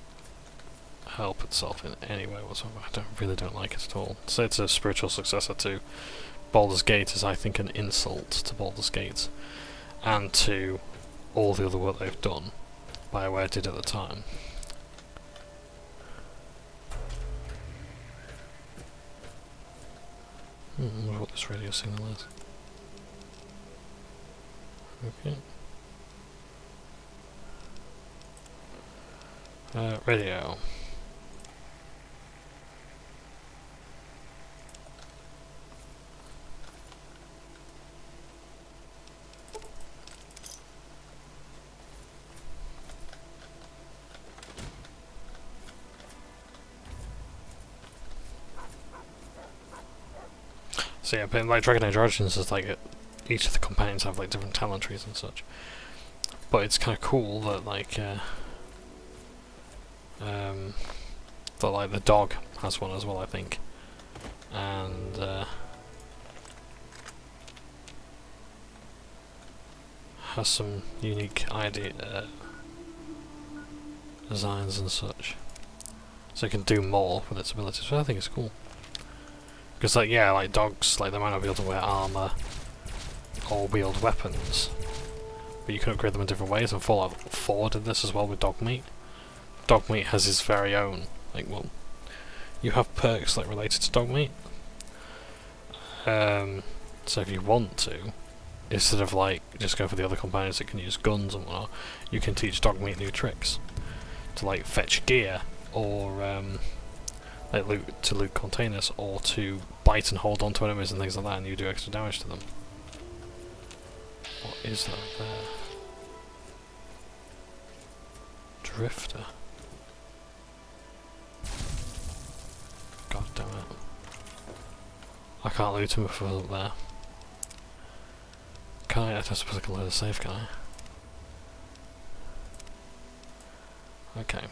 help itself in any way whatsoever. I really don't like it at all. So it's a spiritual successor to Baldur's Gate is I think an insult to Baldur's Gate and to all the other work they've done. BioWare did at the time. I wonder what this radio signal is. Okay. Radio. So yeah, but like Dragon Age Origins is like each of the companions have like different talent trees and such. But it's kind of cool that like the dog has one as well, I think, and has some unique designs and such, so it can do more with its abilities. So I think it's cool. Because like yeah, like dogs, like they might not be able to wear armor or wield weapons, but you can upgrade them in different ways. And Fallout 4 did this as well with dog meat. Dog meat has his very own, like, well, you have perks like related to dog meat. So if you want to, instead of like just go for the other companions that can use guns and whatnot, you can teach dog meat new tricks to like fetch gear or like loot containers, or to bite and hold onto enemies and things like that, and you do extra damage to them. What is that there? Drifter. God damn it. I can't loot him if I was up there. Can I? I don't suppose I can load a safe, can I? Okay.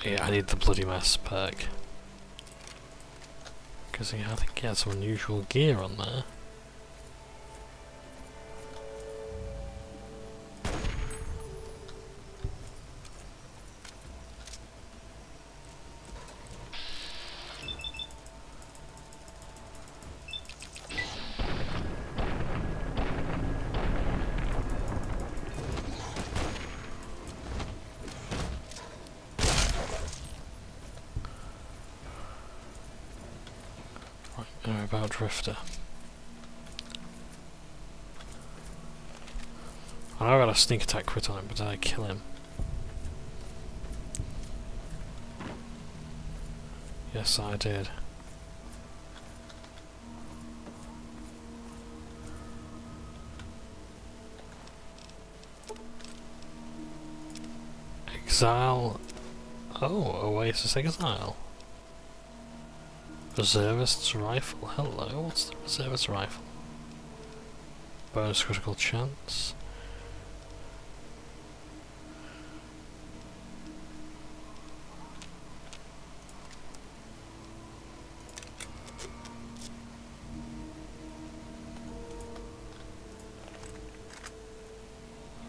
Yeah, I need the bloody mess perk. Because I think he has some unusual gear on there. About Drifter. I know I got a sneak attack crit on him, but did I kill him? Yes, I did. Exile. Oh, Oasis Exile. Reservist's Rifle. Hello, what's the Reservist's Rifle? Bonus critical chance.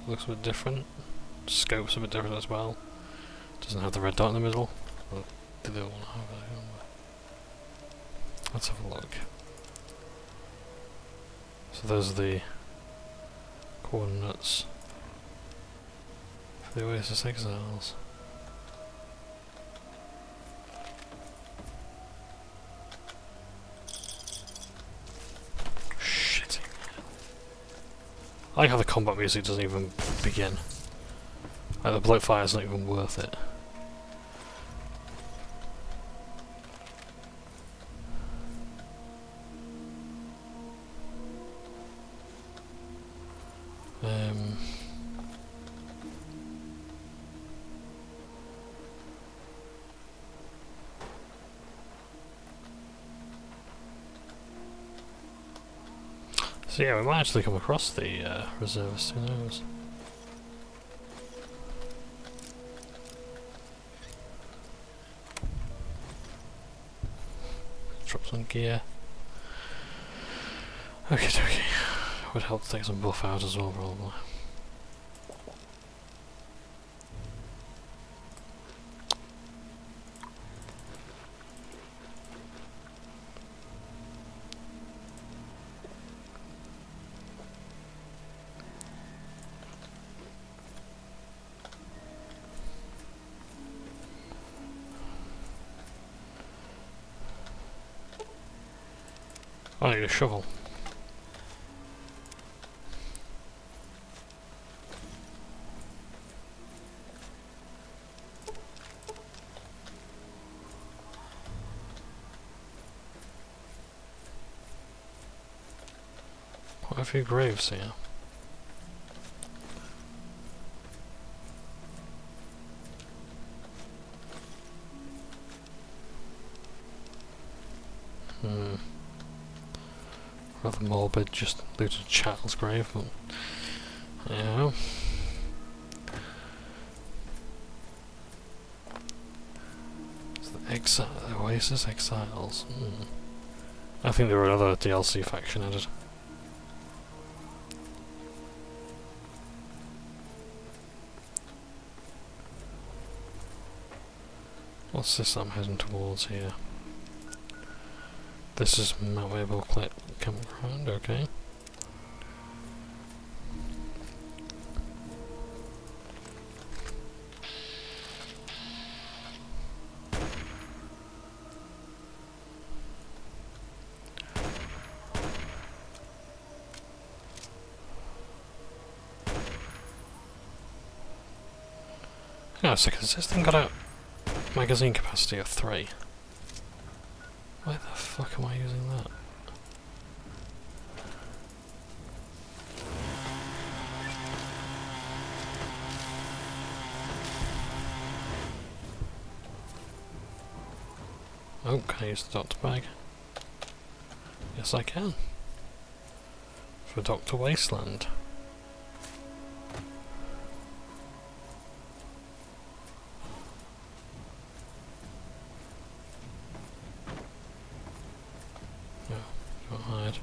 Looks a bit different. Scope's a bit different as well. Doesn't have the red dot in the middle. But did it want to have it? Let's have a look. So those are the coordinates for the Oasis Exiles. Shit. I like how the combat music doesn't even begin. Like the bloat fire's not even worth it. So yeah, we might actually come across the reservists, who knows? Drop some gear. Okay. Would help to take some buff out as well, probably. I need a shovel. Quite a few graves here. Rather morbid, just looted a child's grave, but yeah. It's the Oasis Exiles. I think there were another DLC faction added. What's this I'm heading towards here? This is Mount Wayable campground, okay. Hang on a second, has this thing got a magazine capacity of 3? Why the fuck am I using that? Oh, can I use the doctor bag? Yes I can. For Dr. Wasteland. Hide.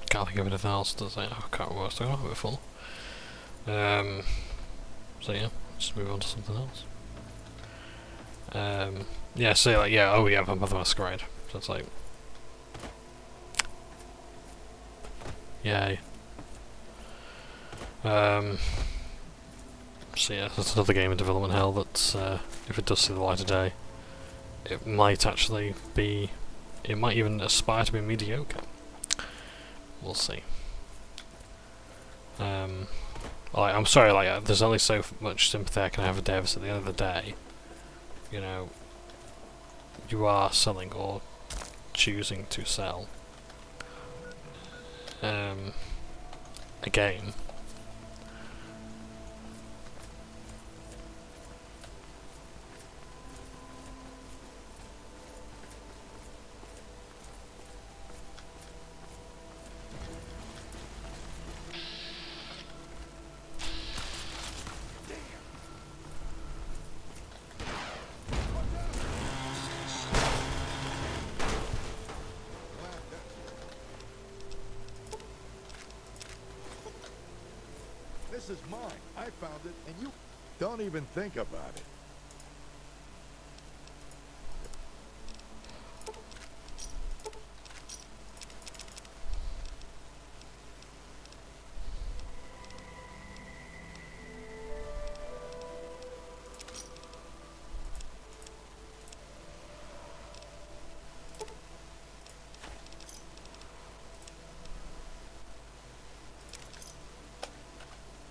Can't think of anything else, does it? I can't remember what I was talking about before. So yeah, just move on to something else. Yeah, so like, yeah, oh yeah, Vampire the Masquerade. So it's like, yay. So yeah, that's another game in development hell that, if it does see the light of day, it might actually be, it might even aspire to be mediocre. We'll see. Like, I'm sorry, like, there's only so much sympathy I can have for devs. At the end of the day, you know, you are selling or choosing to sell a game. This is mine. I found it, and you don't even think about it.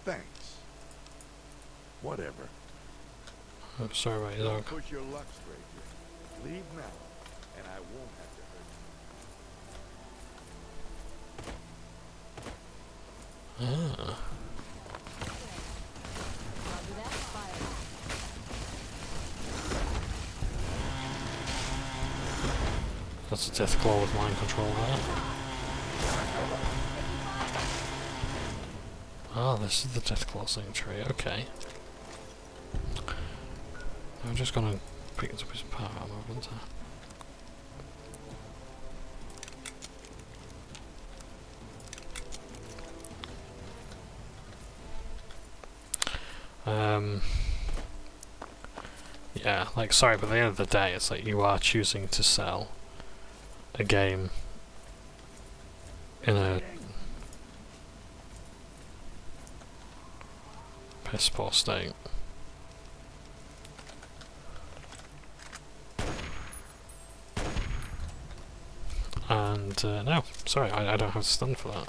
Thanks. Whatever. I'm sorry about your Don't dog. push your luck, stranger. Leave now, and I won't have to hurt you. Ah. Roger that. Fire. That's a death claw with mind control there. Ah, this is the death claw sanctuary, okay. I'm just gonna pick up his power armor, haven't I? Yeah, like, sorry, but at the end of the day, it's like you are choosing to sell a game in a piss poor state. And no, sorry, I don't have to stand for that.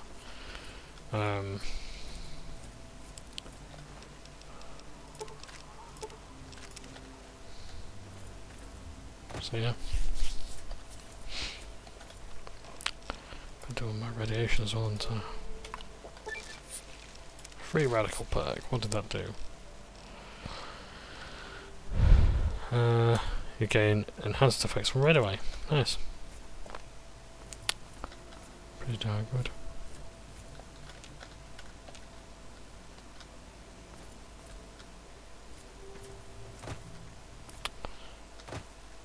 So yeah, been doing my radiation as well, and free radical perk. What did that do? You gain enhanced effects from right away. Nice. Pretty darn good.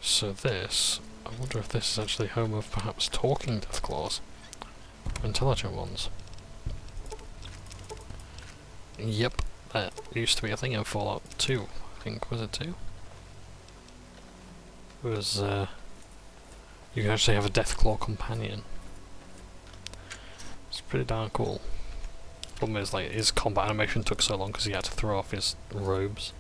So this, I wonder if this is actually home of perhaps talking Deathclaws. Intelligent ones. Yep, that used to be a thing in Fallout 2, I think. Was it 2? It was, you can actually have a Deathclaw companion. It's pretty darn cool. Problem is, like, his combat animation took so long because he had to throw off his robes.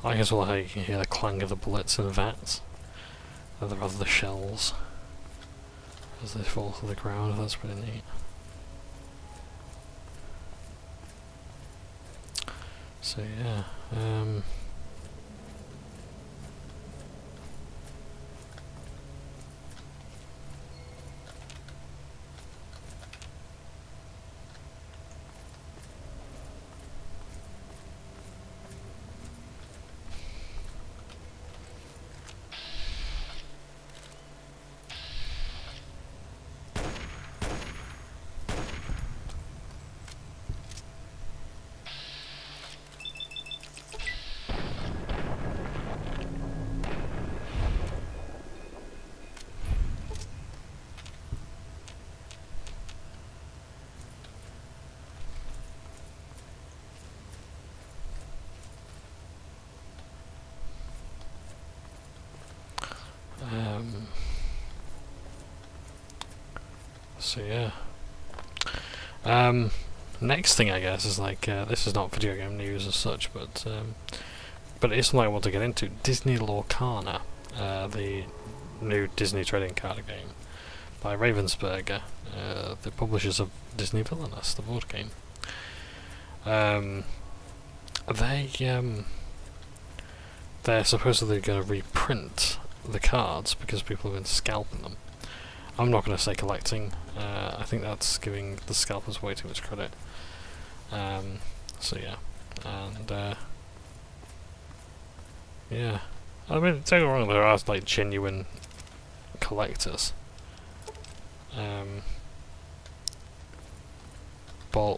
I like as well how you can hear the clang of the bullets in the vats, and the shells as they fall to the ground. That's pretty neat. So yeah, so yeah. Next thing I guess is like this is not video game news as such, but it is something I want to get into. Disney Lorcana, the new Disney trading card game by Ravensburger, the publishers of Disney Villainous, the board game. They're supposedly going to reprint the cards because people have been scalping them. I'm not going to say collecting. I think that's giving the scalpers way too much credit. So yeah, and yeah. I mean, don't get me wrong. There are like genuine collectors. but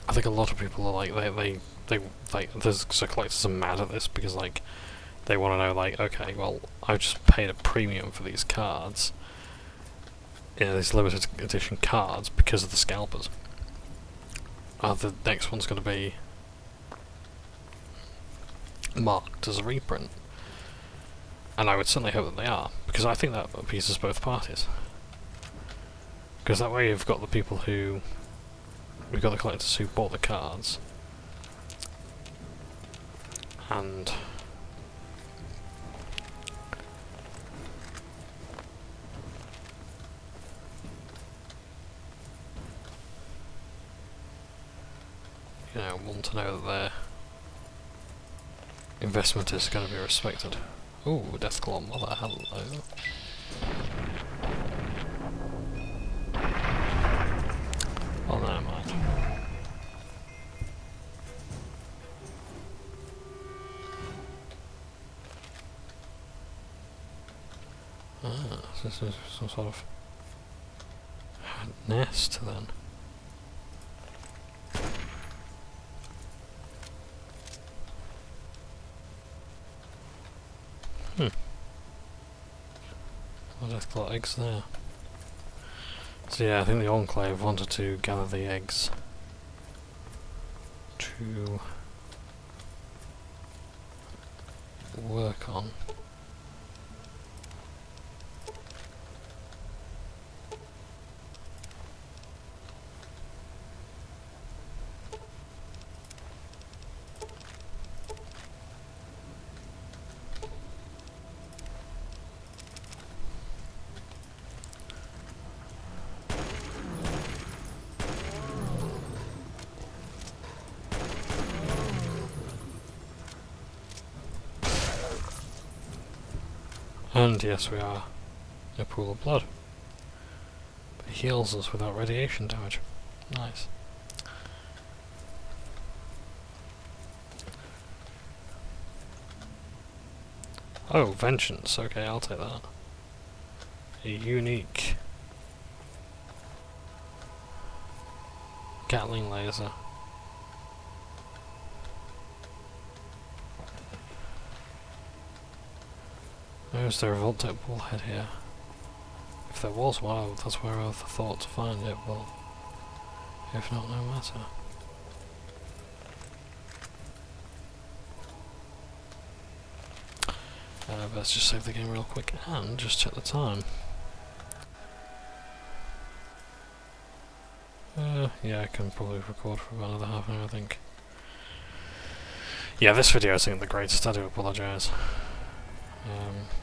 I think a lot of people are like, they like, there's so collectors are mad at this because like they want to know like, okay, well, I just paid a premium for these cards, these limited edition cards because of the scalpers. The next one's going to be marked as a reprint, and I would certainly hope that they are, because I think that appeases both parties. Because that way you've got the people who, we've got the collectors who bought the cards, and you know, want to know that their investment is going to be respected. Ooh, Deathclaw Mother, hello. Oh, never mind. Ah, so this is some sort of nest then. Well, Deathclaw eggs there. So yeah, I think the Enclave wanted to gather the eggs to work on. And yes, we are in a pool of blood. But it heals us without radiation damage. Nice. Oh, vengeance. Okay, I'll take that. A unique Gatling laser. Is there a Vault-Tec bullhead here? If there was one, that's where I thought to find it, but if not, no matter. Let's just save the game real quick and just check the time. Yeah, I can probably record for about another half an hour, I think. Yeah, this video isn't the greatest, I do apologise.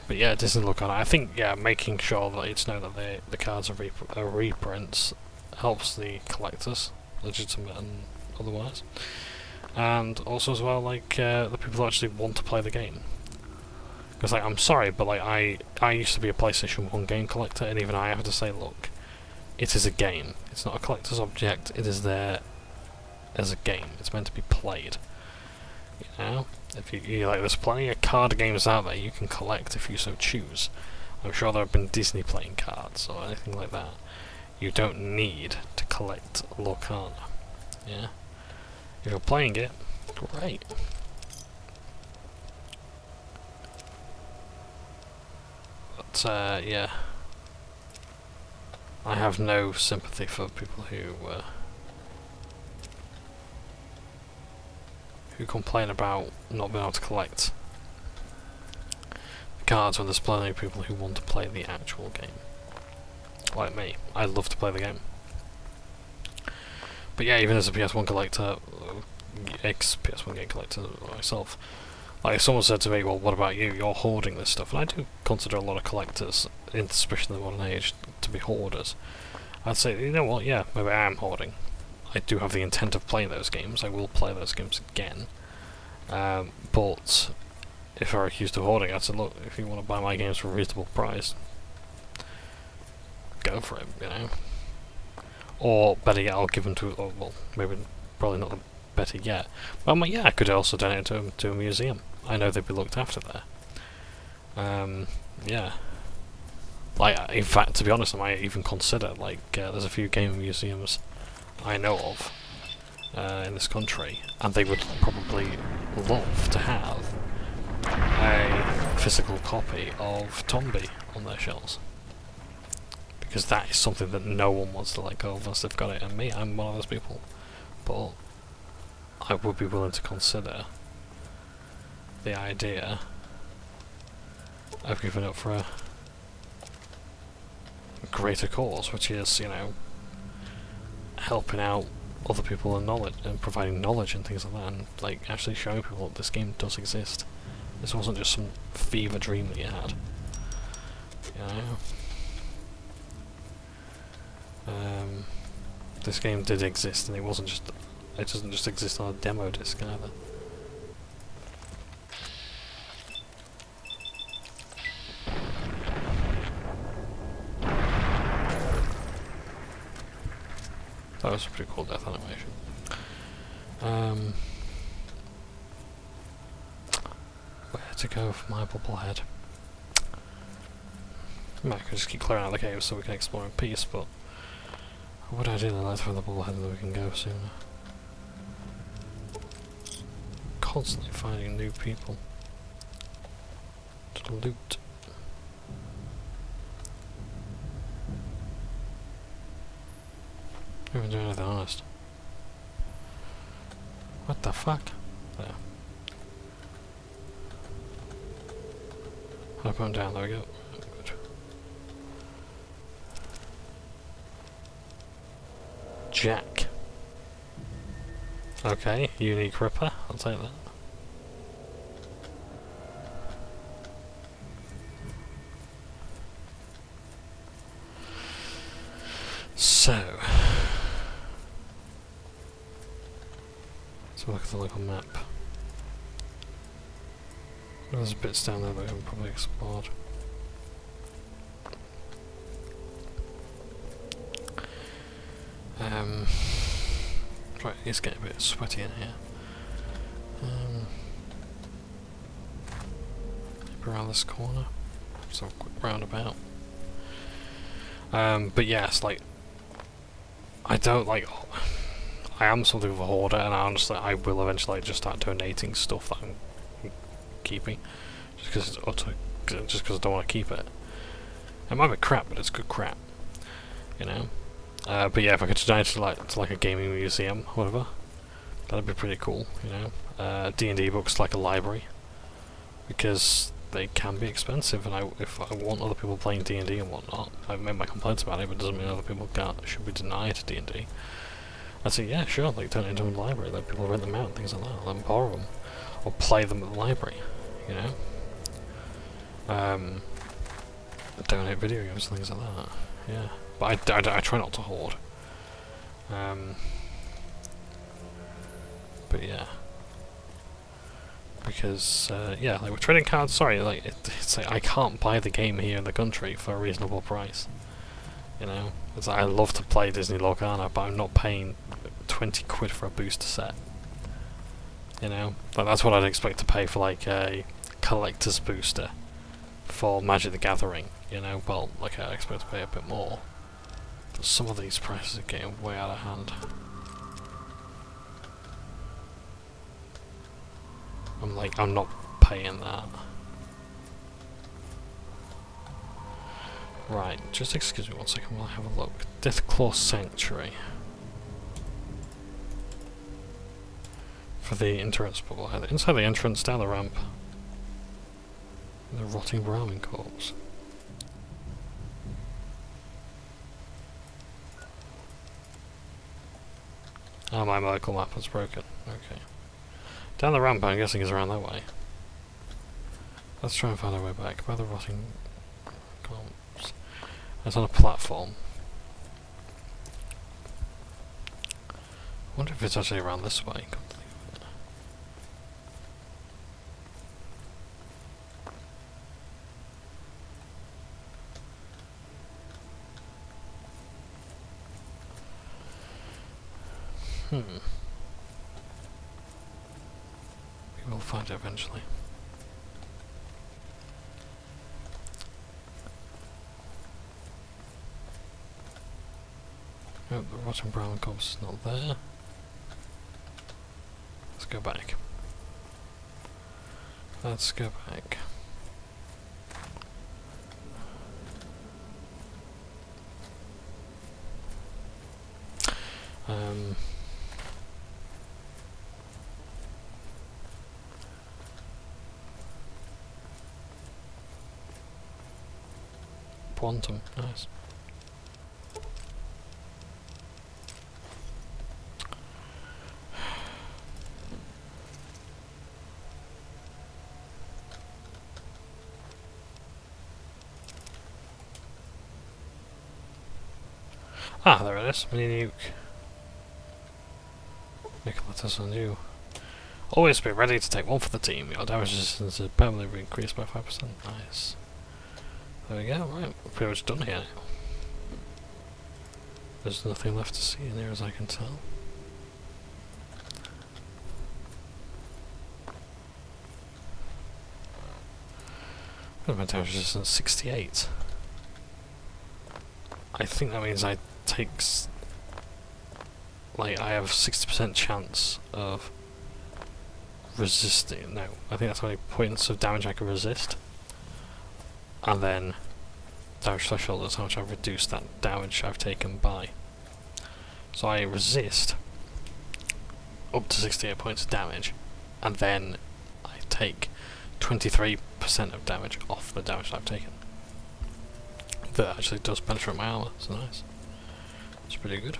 But yeah, it doesn't look on it. I think, yeah, making sure that it's known that the cards are reprints helps the collectors, legitimate and otherwise. And also as well, like, the people who actually want to play the game. Because, like, I'm sorry, but, like, I used to be a PlayStation 1 game collector, and even I have to say, look, it is a game. It's not a collector's object, it is there as a game. It's meant to be played. You know? If you like, there's plenty of card games out there you can collect if you so choose. I'm sure there have been Disney playing cards or anything like that. You don't need to collect Lorcana. Yeah? If you're playing it, great. But, yeah. I have no sympathy for people who complain about not being able to collect the cards when there's plenty of people who want to play the actual game. Like me. I love to play the game. But yeah, even as a PS1 collector, ex-PS1 game collector myself, like if someone said to me, well, what about you? You're hoarding this stuff. And I do consider a lot of collectors, especially in the modern age, to be hoarders. I'd say, you know what, yeah, maybe I am hoarding. I do have the intent of playing those games. I will play those games again. But if I were accused of hoarding, I'd say, look, if you want to buy my games for a reasonable price, go for it, you know. Or better yet, I'll give them to, oh, well, maybe, probably not the better yet. Well, yeah, I could also donate them to a museum. I know they'd be looked after there. Yeah. Like, in fact, to be honest, I might even consider, like, there's a few game museums I know of in this country, and they would probably love to have a physical copy of Tombi on their shelves. Because that is something that no one wants to let go of unless they've got it, and me, I'm one of those people. But I would be willing to consider the idea of giving up for a greater cause, which is, you know, helping out other people and knowledge, and providing knowledge and things like that, and like actually showing people that this game does exist. This wasn't just some fever dream that you had. You know? This game did exist, and it wasn't just. It doesn't just exist on a demo disc either. That was a pretty cool death animation. Where to go for my bubblehead? I could just keep clearing out the cave so we can explore in peace, but I would ideally like to find the bubblehead so we can go sooner. Constantly finding new people to loot. I haven't done anything honest. What the fuck? There. I'll come down, there we go. Good. Jack. Okay, unique ripper, I'll take that. So, let's look at the local map. There's bits down there that we haven't probably explored. Right, it's getting a bit sweaty in here. Maybe around this corner. So quick roundabout. But yes, like, I don't like. I am something of a hoarder, and honestly, I will eventually just start donating stuff that I'm keeping, just because it's utter, just because I don't want to keep it. It might be crap, but it's good crap, you know. But yeah, if I could donate to like a gaming museum, or whatever, that'd be pretty cool, you know. D&D books like a library, because they can be expensive, and if I want other people playing D&D and whatnot, I've made my complaints about it, but it doesn't mean other people should be denied D&D. I'd say, yeah, sure, like turn it into a library, let people rent them out, things like that, let them borrow them, or play them at the library, you know? Donate video games, things like that, yeah. But I try not to hoard. But yeah. Because, yeah, like with trading cards, sorry, like, it's like I can't buy the game here in the country for a reasonable price. You know? It's like I love to play Disney Lorcana, but I'm not paying 20 quid for a booster set. You know? Like, that's what I'd expect to pay for, like, a collector's booster for Magic the Gathering, you know? Well, like, I expect to pay a bit more. But some of these prices are getting way out of hand. I'm not paying that. Right, just excuse me one second while I have a look. Deathclaw Sanctuary. For the entrance bubblehead. Inside the entrance, down the ramp. The rotting Brahmin corpse. Oh, my local map is broken. Okay. Down the ramp, I'm guessing, is around that way. Let's try and find our way back. By the rotting corpse. It's on a platform. I wonder if it's actually around this way. We will find it eventually. Oh, the rotten brown corpse is not there. Let's go back. Let's go back. Quantum, nice. Ah, there it is. Mini nuke. Nicholas on you. Always be ready to take one for the team. Your damage resistance is permanently increased by 5%. Nice. There we go, right. We're pretty much done here now. There's nothing left to see in here as I can tell. My damage resistance 68. I think that means I have 60% chance of resisting. No, I think that's how many points of damage I can resist. And then damage threshold is how much I've reduced that damage I've taken by. So I resist up to 68 points of damage, and then I take 23% of damage off the damage I've taken. That actually does penetrate my armor, so nice. It's pretty good.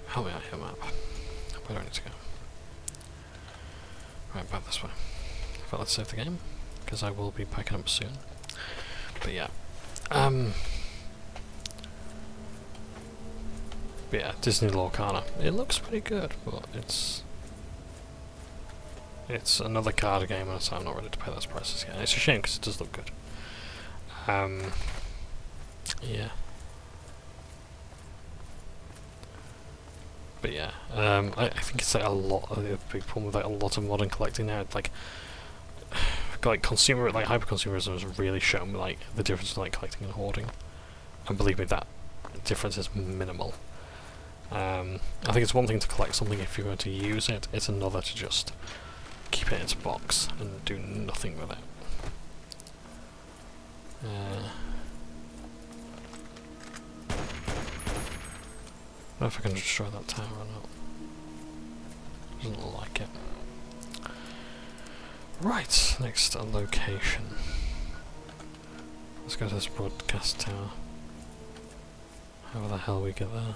Help me out here, map. Where do I need to go? Right, back this way. But let's save the game, because I will be packing up soon. But yeah. But yeah, Disney Lorcana. It looks pretty good, but it's another card game, and so I'm not ready to pay those prices yet. It's a shame because it does look good. Yeah. But yeah, I think it's like a lot of the big problem with like a lot of modern collecting now. Like consumer, like hyper consumerism has really shown me like the difference between like collecting and hoarding, and believe me, that difference is minimal. I think it's one thing to collect something if you're going to use it. It's another to just keep it in its box and do nothing with it. I don't know if I can destroy that tower or not. Doesn't look like it. Right, next location. Let's go to this broadcast tower. How the hell we get there?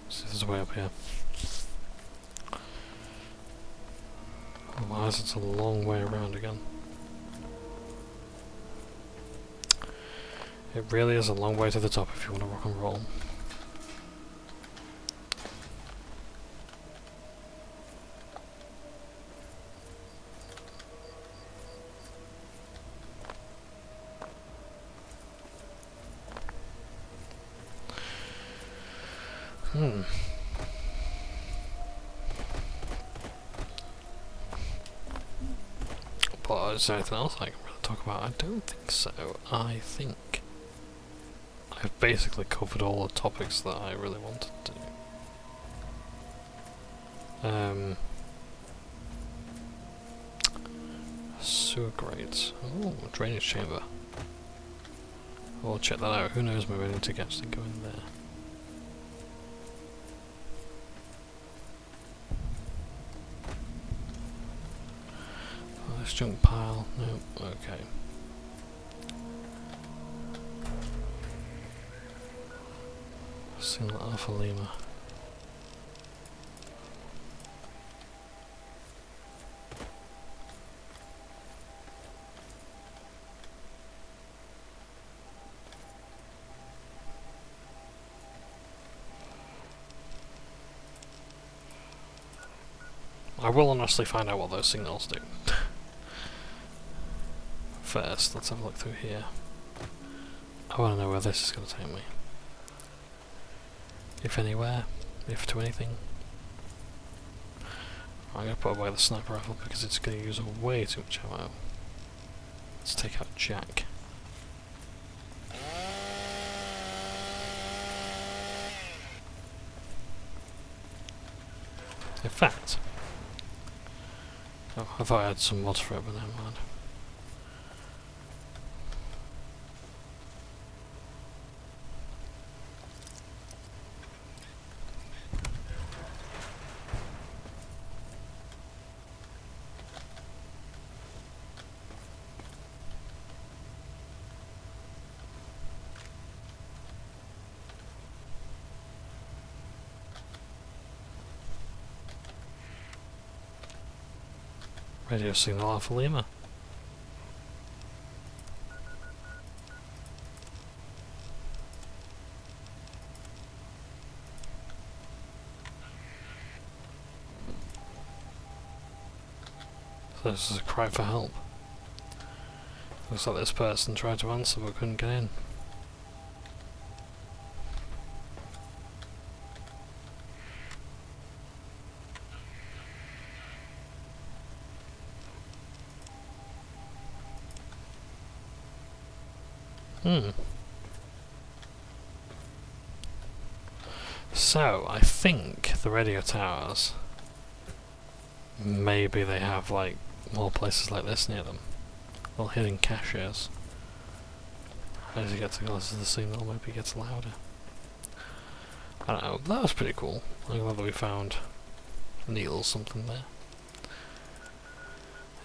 So there's a way up here. Otherwise it's a long way around again. It really is a long way to the top if you want to rock and roll. But is there anything else I can really talk about? I don't think so. I think I've basically covered all the topics that I really wanted to do. Sewer grates. Oh, drainage chamber. I'll check that out. Who knows, maybe I need to actually go in there. Oh, this junk pile. No, okay. Single Alpha Lima. I will honestly find out what those signals do. First, let's have a look through here. I want to know where this is going to take me. If anywhere, if to anything. I'm going to put away the sniper rifle because it's going to use way too much ammo. Let's take out Jack. In fact, oh, I thought I had some mods for it, but never mind. Radio signal Alpha Lima. So this is a cry for help. Looks like this person tried to answer but couldn't get in. So, I think the radio towers, maybe they have like more places like this near them. Little hidden caches. As you get to closer to the signal, maybe it gets louder. I don't know, that was pretty cool. I'm glad that we found a needle or something there.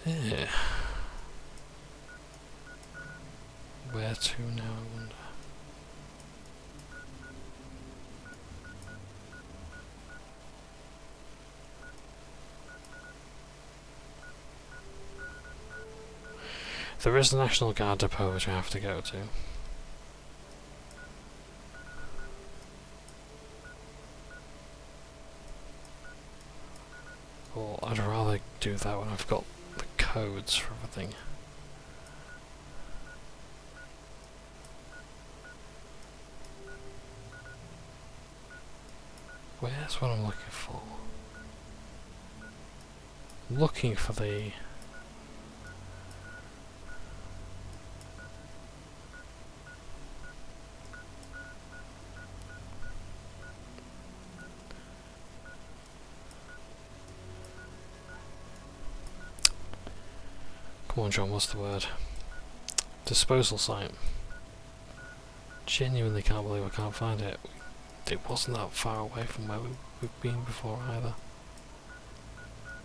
Yeah. Where to now, I wonder? There is the National Guard depot which I have to go to. Or I'd rather do that when I've got the codes for everything. Where's what I'm looking for? I'm looking for the... Come on, John, what's the word? Disposal site. Genuinely can't believe I can't find it. It wasn't that far away from where we've been before either.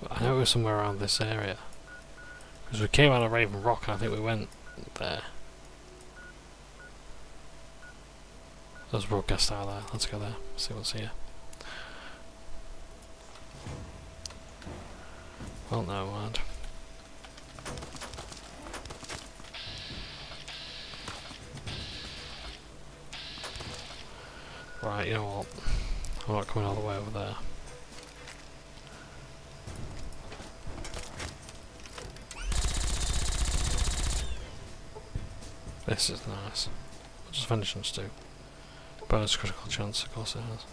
But I know it was somewhere around this area. Because we came out of Raven Rock and I think we went there. There's a broadcast out there. Let's go there, see what's here. Well, no mind. Right, you know what? I'm not coming all the way over there. This is nice. What does vengeance do? Bonus critical chance, of course it has.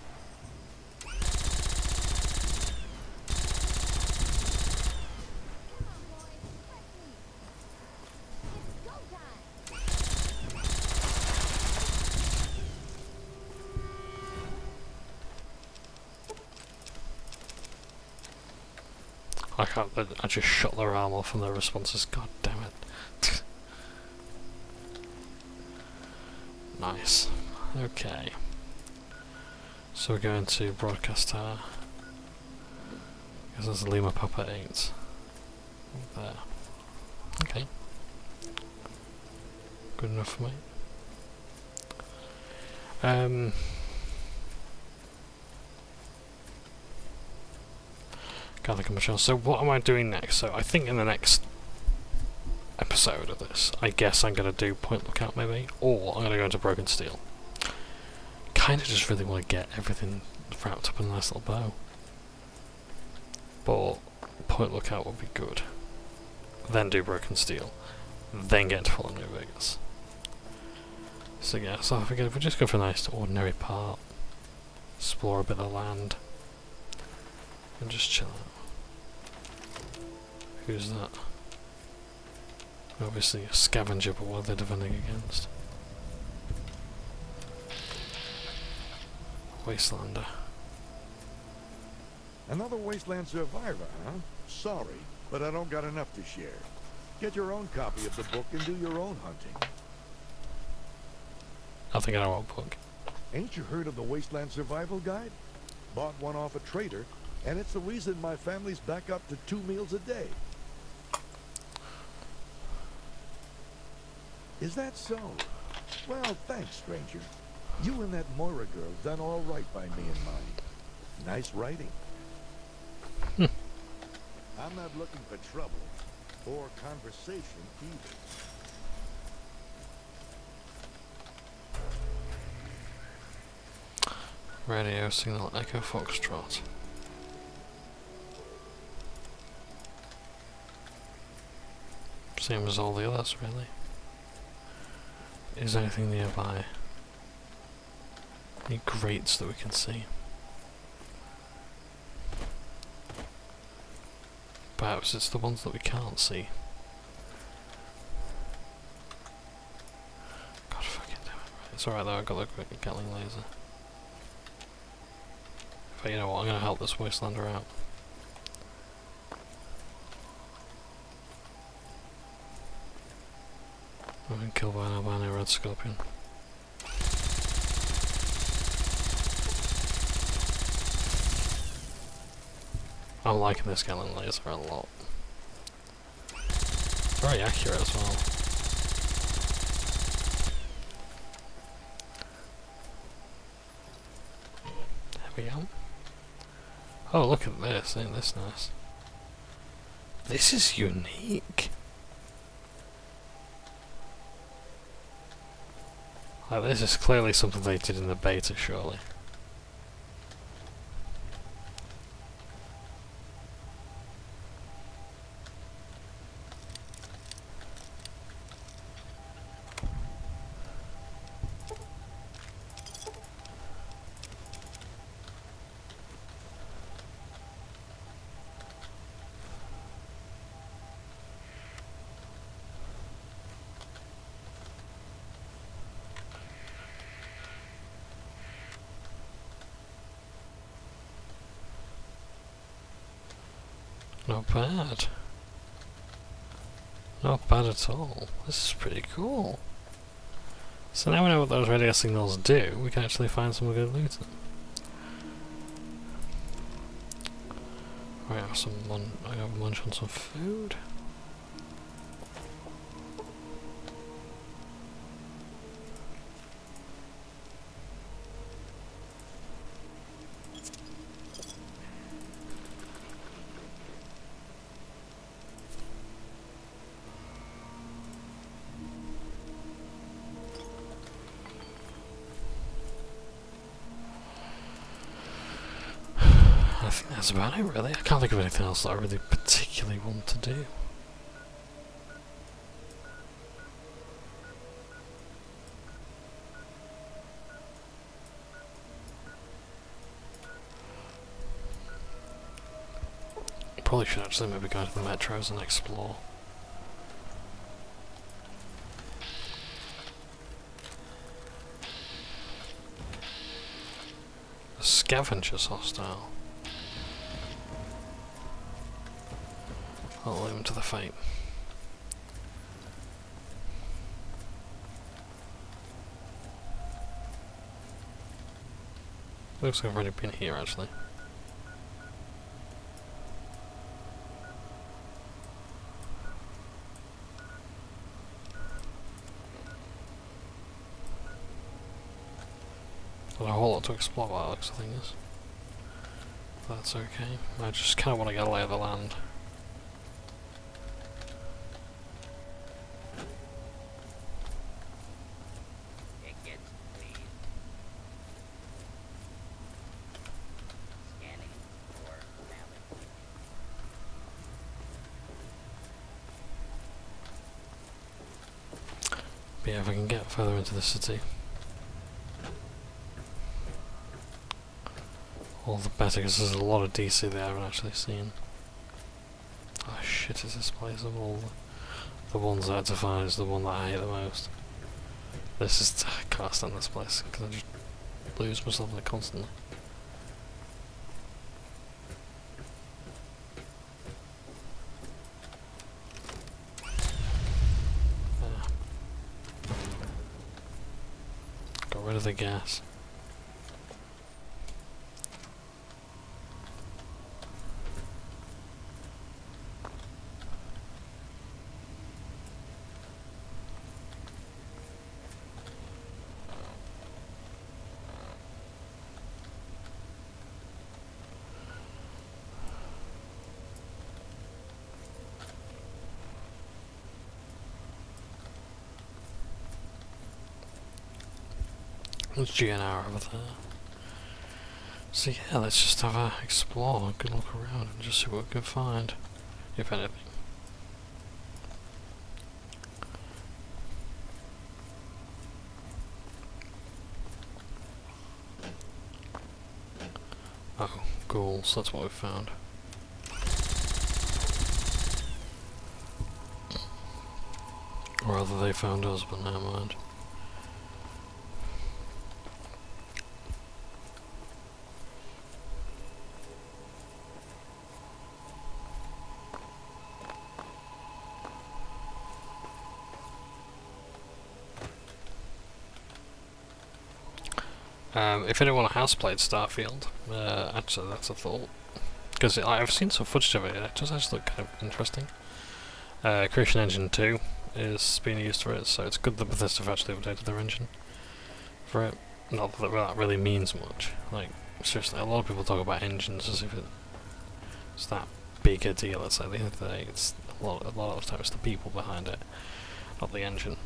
I just shot their arm off and their responses. God damn it. Nice. Okay. So we're going to broadcast tower. Because there's Lima Papa 8. There. Okay. Good enough for me. Can't think of much else. So what am I doing next? So I think in the next episode of this, I guess I'm going to do Point Lookout maybe, or I'm going to go into Broken Steel. Kind of just really want to get everything wrapped up in a nice little bow. But Point Lookout would be good. Then do Broken Steel. Then get to Fallen New Vegas. So yeah, so if we just go for a nice ordinary part, explore a bit of land, and just chill out. Who's that? Obviously a scavenger, but what are they defending against? Wastelander. Another Wasteland survivor, huh? Sorry, but I don't got enough to share. Get your own copy of the book and do your own hunting. I think I know what book. Ain't you heard of the Wasteland Survival Guide? Bought one off a trader, and it's the reason my family's back up to 2 meals a day. Is that so? Well, thanks, stranger. You and that Moira girl done all right by me and mine. Nice writing. I'm not looking for trouble or conversation either. Radio signal Echo Foxtrot. Same as all the others, really. Is anything nearby? Any grates that we can see? Perhaps it's the ones that we can't see. God fucking damn it. Right, it's alright though, I got the Gatling laser. But you know what, I'm gonna help this Wastelander out. I've been killed by an albino red scorpion. I'm liking this Gatling laser a lot. Very accurate as well. There we go. Oh, look at this, ain't this nice? This is unique. Like, this is clearly something they did in the beta, surely. Not bad. Not bad at all. This is pretty cool. So now we know what those radio signals do, we can actually find some good loot. Right, I got munch on some food. I think that's about it, really. I can't think of anything else that I really particularly want to do. Probably should actually maybe go to the metros and explore. The scavenger's hostile. I'll leave him to the fate. Looks like I've already been here, actually. There's a whole lot to explore by the looks of things. That's okay. I just kind of want to get a lay of the land. But yeah, if I can get further into the city, all the better, because there's a lot of DC that I haven't actually seen. Oh shit, is this place of all The ones that I find is the one that I hate the most. This is... I can't stand this place, because I just lose myself in it constantly. Got rid of the gas. There's GNR over there. So yeah, let's just have a explore, a good look around and just see what we can find, if anything. Oh, ghouls, that's what we found. Or rather they found us, but never mind. If anyone has played Starfield, actually that's a thought, because I've seen some footage of it, it does actually look kind of interesting. Creation Engine 2 is being used for it, so it's good that Bethesda have actually updated their engine for it. Not that that really means much, like, seriously, a lot of people talk about engines as if it's that big a deal. It's like, at the end of the day, it's a lot of the time it's the people behind it, not the engine.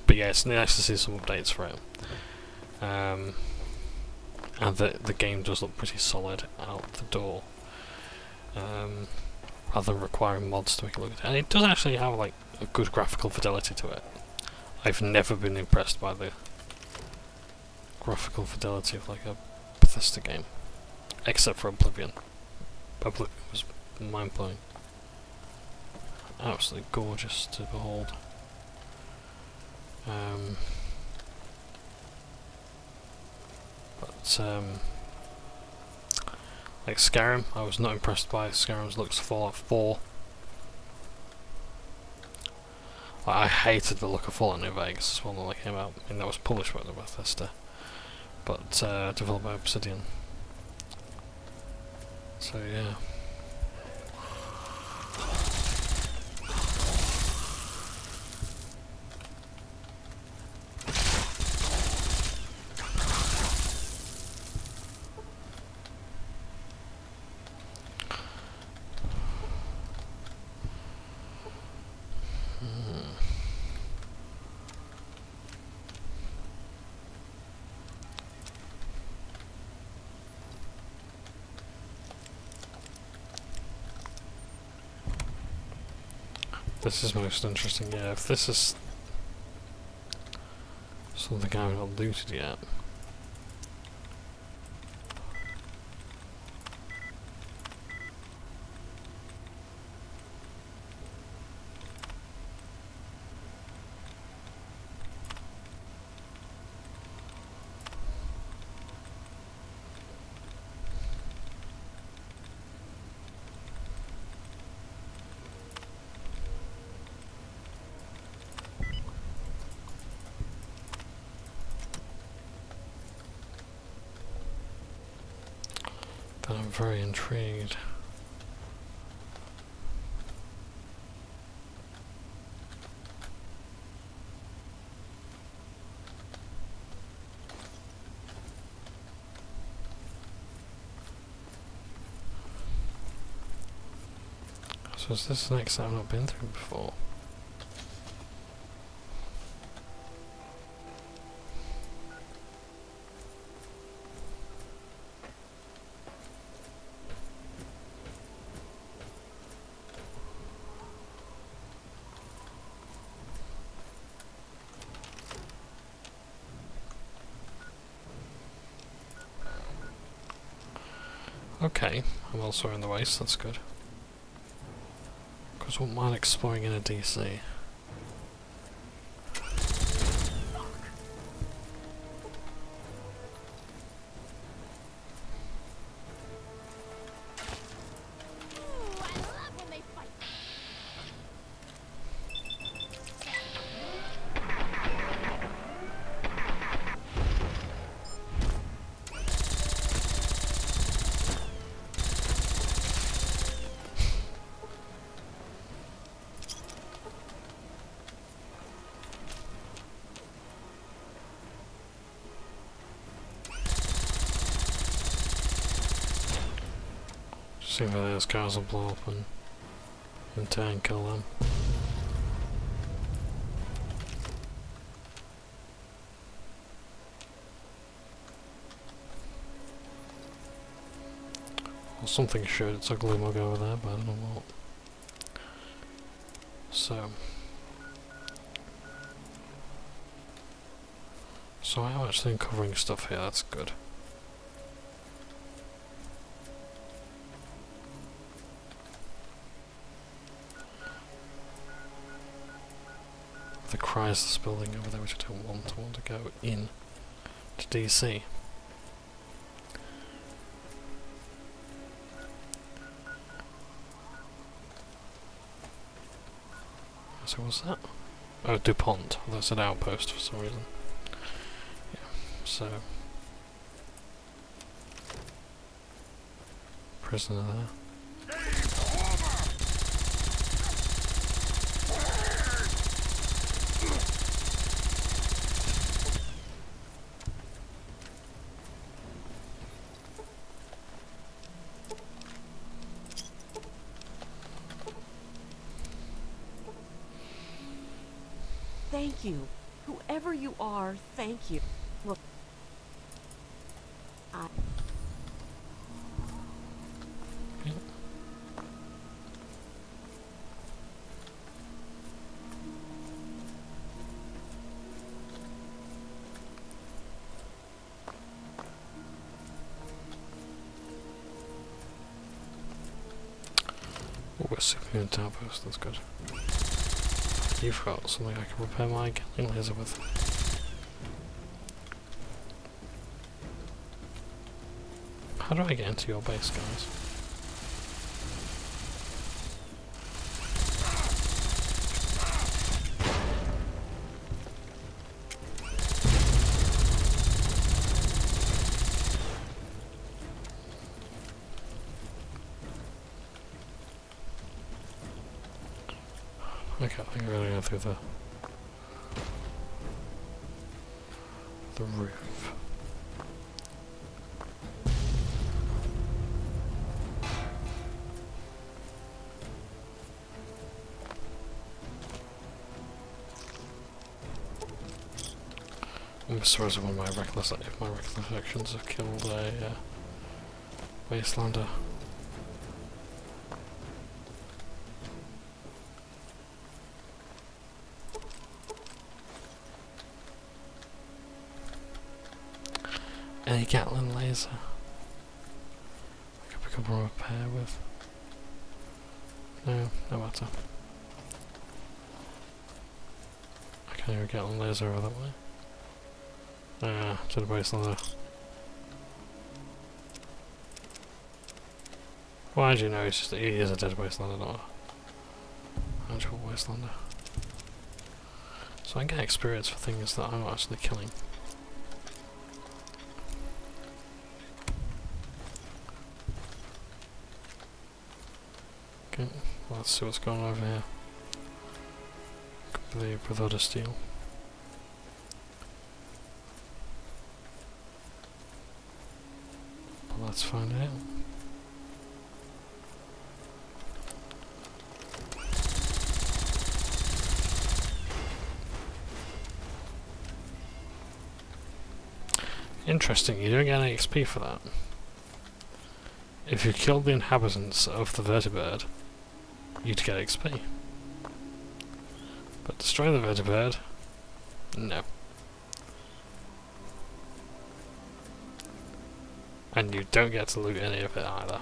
But yeah, it's nice to see some updates for it. And the game does look pretty solid out the door, rather than requiring mods to make it look good. And it does actually have like a good graphical fidelity to it. I've never been impressed by the graphical fidelity of like a Bethesda game, except for Oblivion. Oblivion was mind-blowing, absolutely gorgeous to behold. But like Skyrim, I was not impressed by Skyrim's looks. Fallout 4, I hated the look of Fallout New Vegas when that came out. I mean, that was published by Bethesda, but developed by Obsidian. So yeah. This is most interesting, yeah. If this is something I haven't got looted yet. But I'm very intrigued. So is this an exit I've not been through before? Okay, I'm also in the waste, that's good. Because I wouldn't mind exploring in a DC. See whether those cars will blow up and in turn kill them. Well, something should. It's a glue mug over there, but I don't know what. So I am actually uncovering stuff here, that's good. The Chrysler building over there, which I don't want. I want to go in to DC. So what's that? Oh, DuPont. That's an outpost for some reason. Yeah, so... prisoner there. Thank you. Whoever you are, thank you. Look, Oh, we're super in outpost, that's good. You've got something I can repair my Gatling laser with. How do I get into your base, guys? Okay, I think we're gonna go through the roof. I'm sorry if one of my reckless actions have killed a Wastelander. Any Gatling laser I could pick up and repair with? No, no matter. I can't even Gatling laser over that way. Ah, to the Wastelander. Why do you know he is a dead Wastelander, not an actual Wastelander? So I get experience for things that I'm not actually killing. Okay, well, let's see what's going on over here. Could be with other steel. But let's find out. Interesting, you don't get any XP for that. If you killed the inhabitants of the vertibird, you'd get XP. But destroy the vertibird? No. And you don't get to loot any of it either.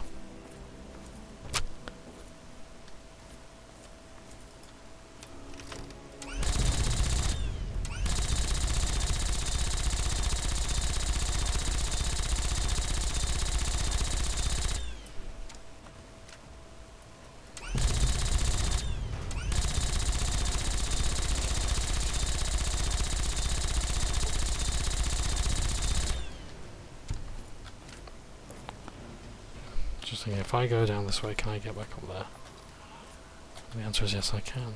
Just thinking, if I go down this way, can I get back up there? And the answer is yes, I can.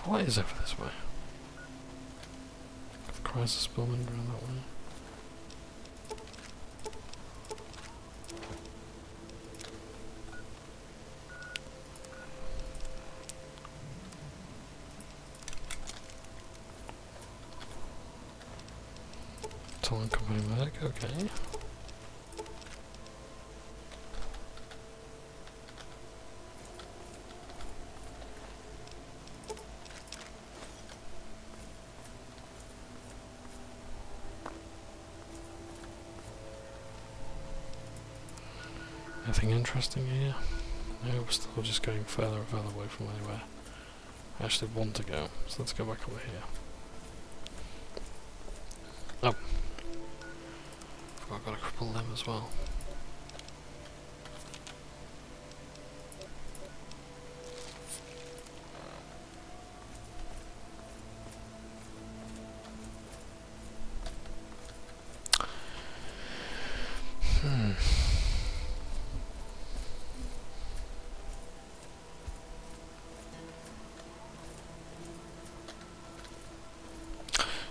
What is over this way? The crisis building around that way. Someone coming back, okay. Anything interesting here? No, we're still just going further and further away from anywhere I actually want to go. So let's go back over here. Oh. I've got to cripple them as well.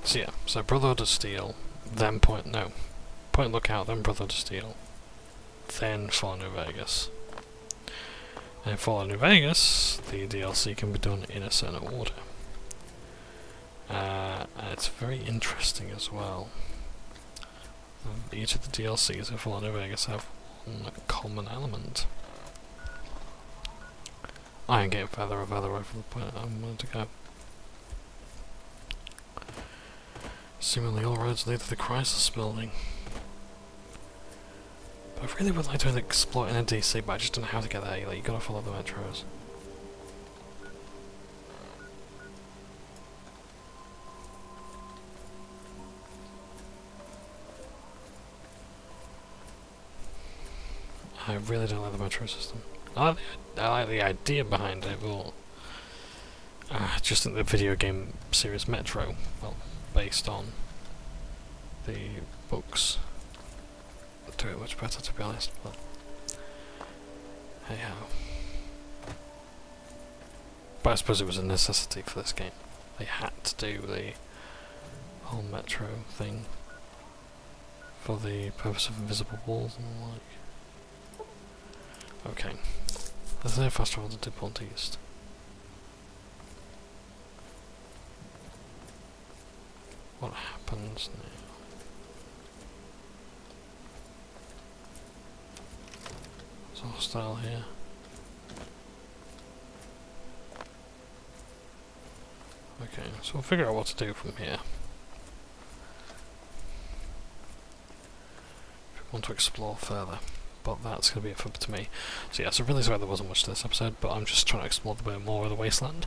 So yeah, so Brotherhood of Steel, then Point Lookout, then Brotherhood of Steel, then Fallout New Vegas. And in Fallout New Vegas, the DLC can be done in a certain order. And it's very interesting as well. Each of the DLCs in Fallout New Vegas have one common element. I am getting further and further away from the point I wanted to go. Seemingly all roads lead to the crisis building. But I really would like to explore in a DC, but I just don't know how to get there. Like, you gotta follow the metros. I really don't like the metro system. I like the idea behind it, but I just think the video game series Metro, well, based on the books, do it much better, to be honest, but hey ho. But I suppose it was a necessity for this game. They had to do the whole Metro thing for the purpose of invisible walls and the like. Okay, let's say fast travel to DuPont East. What happens now? There's a hostile here. Okay, so we'll figure out what to do from here. If we want to explore further. But that's going to be it for me. So yeah, so really sorry there wasn't much to this episode, but I'm just trying to explore a bit more of the Wasteland.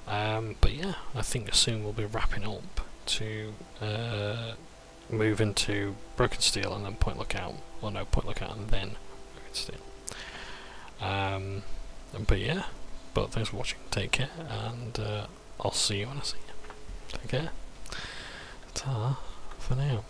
But yeah, I think soon we'll be wrapping up to move into Broken Steel and then Point Lookout. Well no, Point Lookout and then Broken Steel. But yeah, but thanks for watching, take care, and I'll see you when I see you. Take care. Ta for now.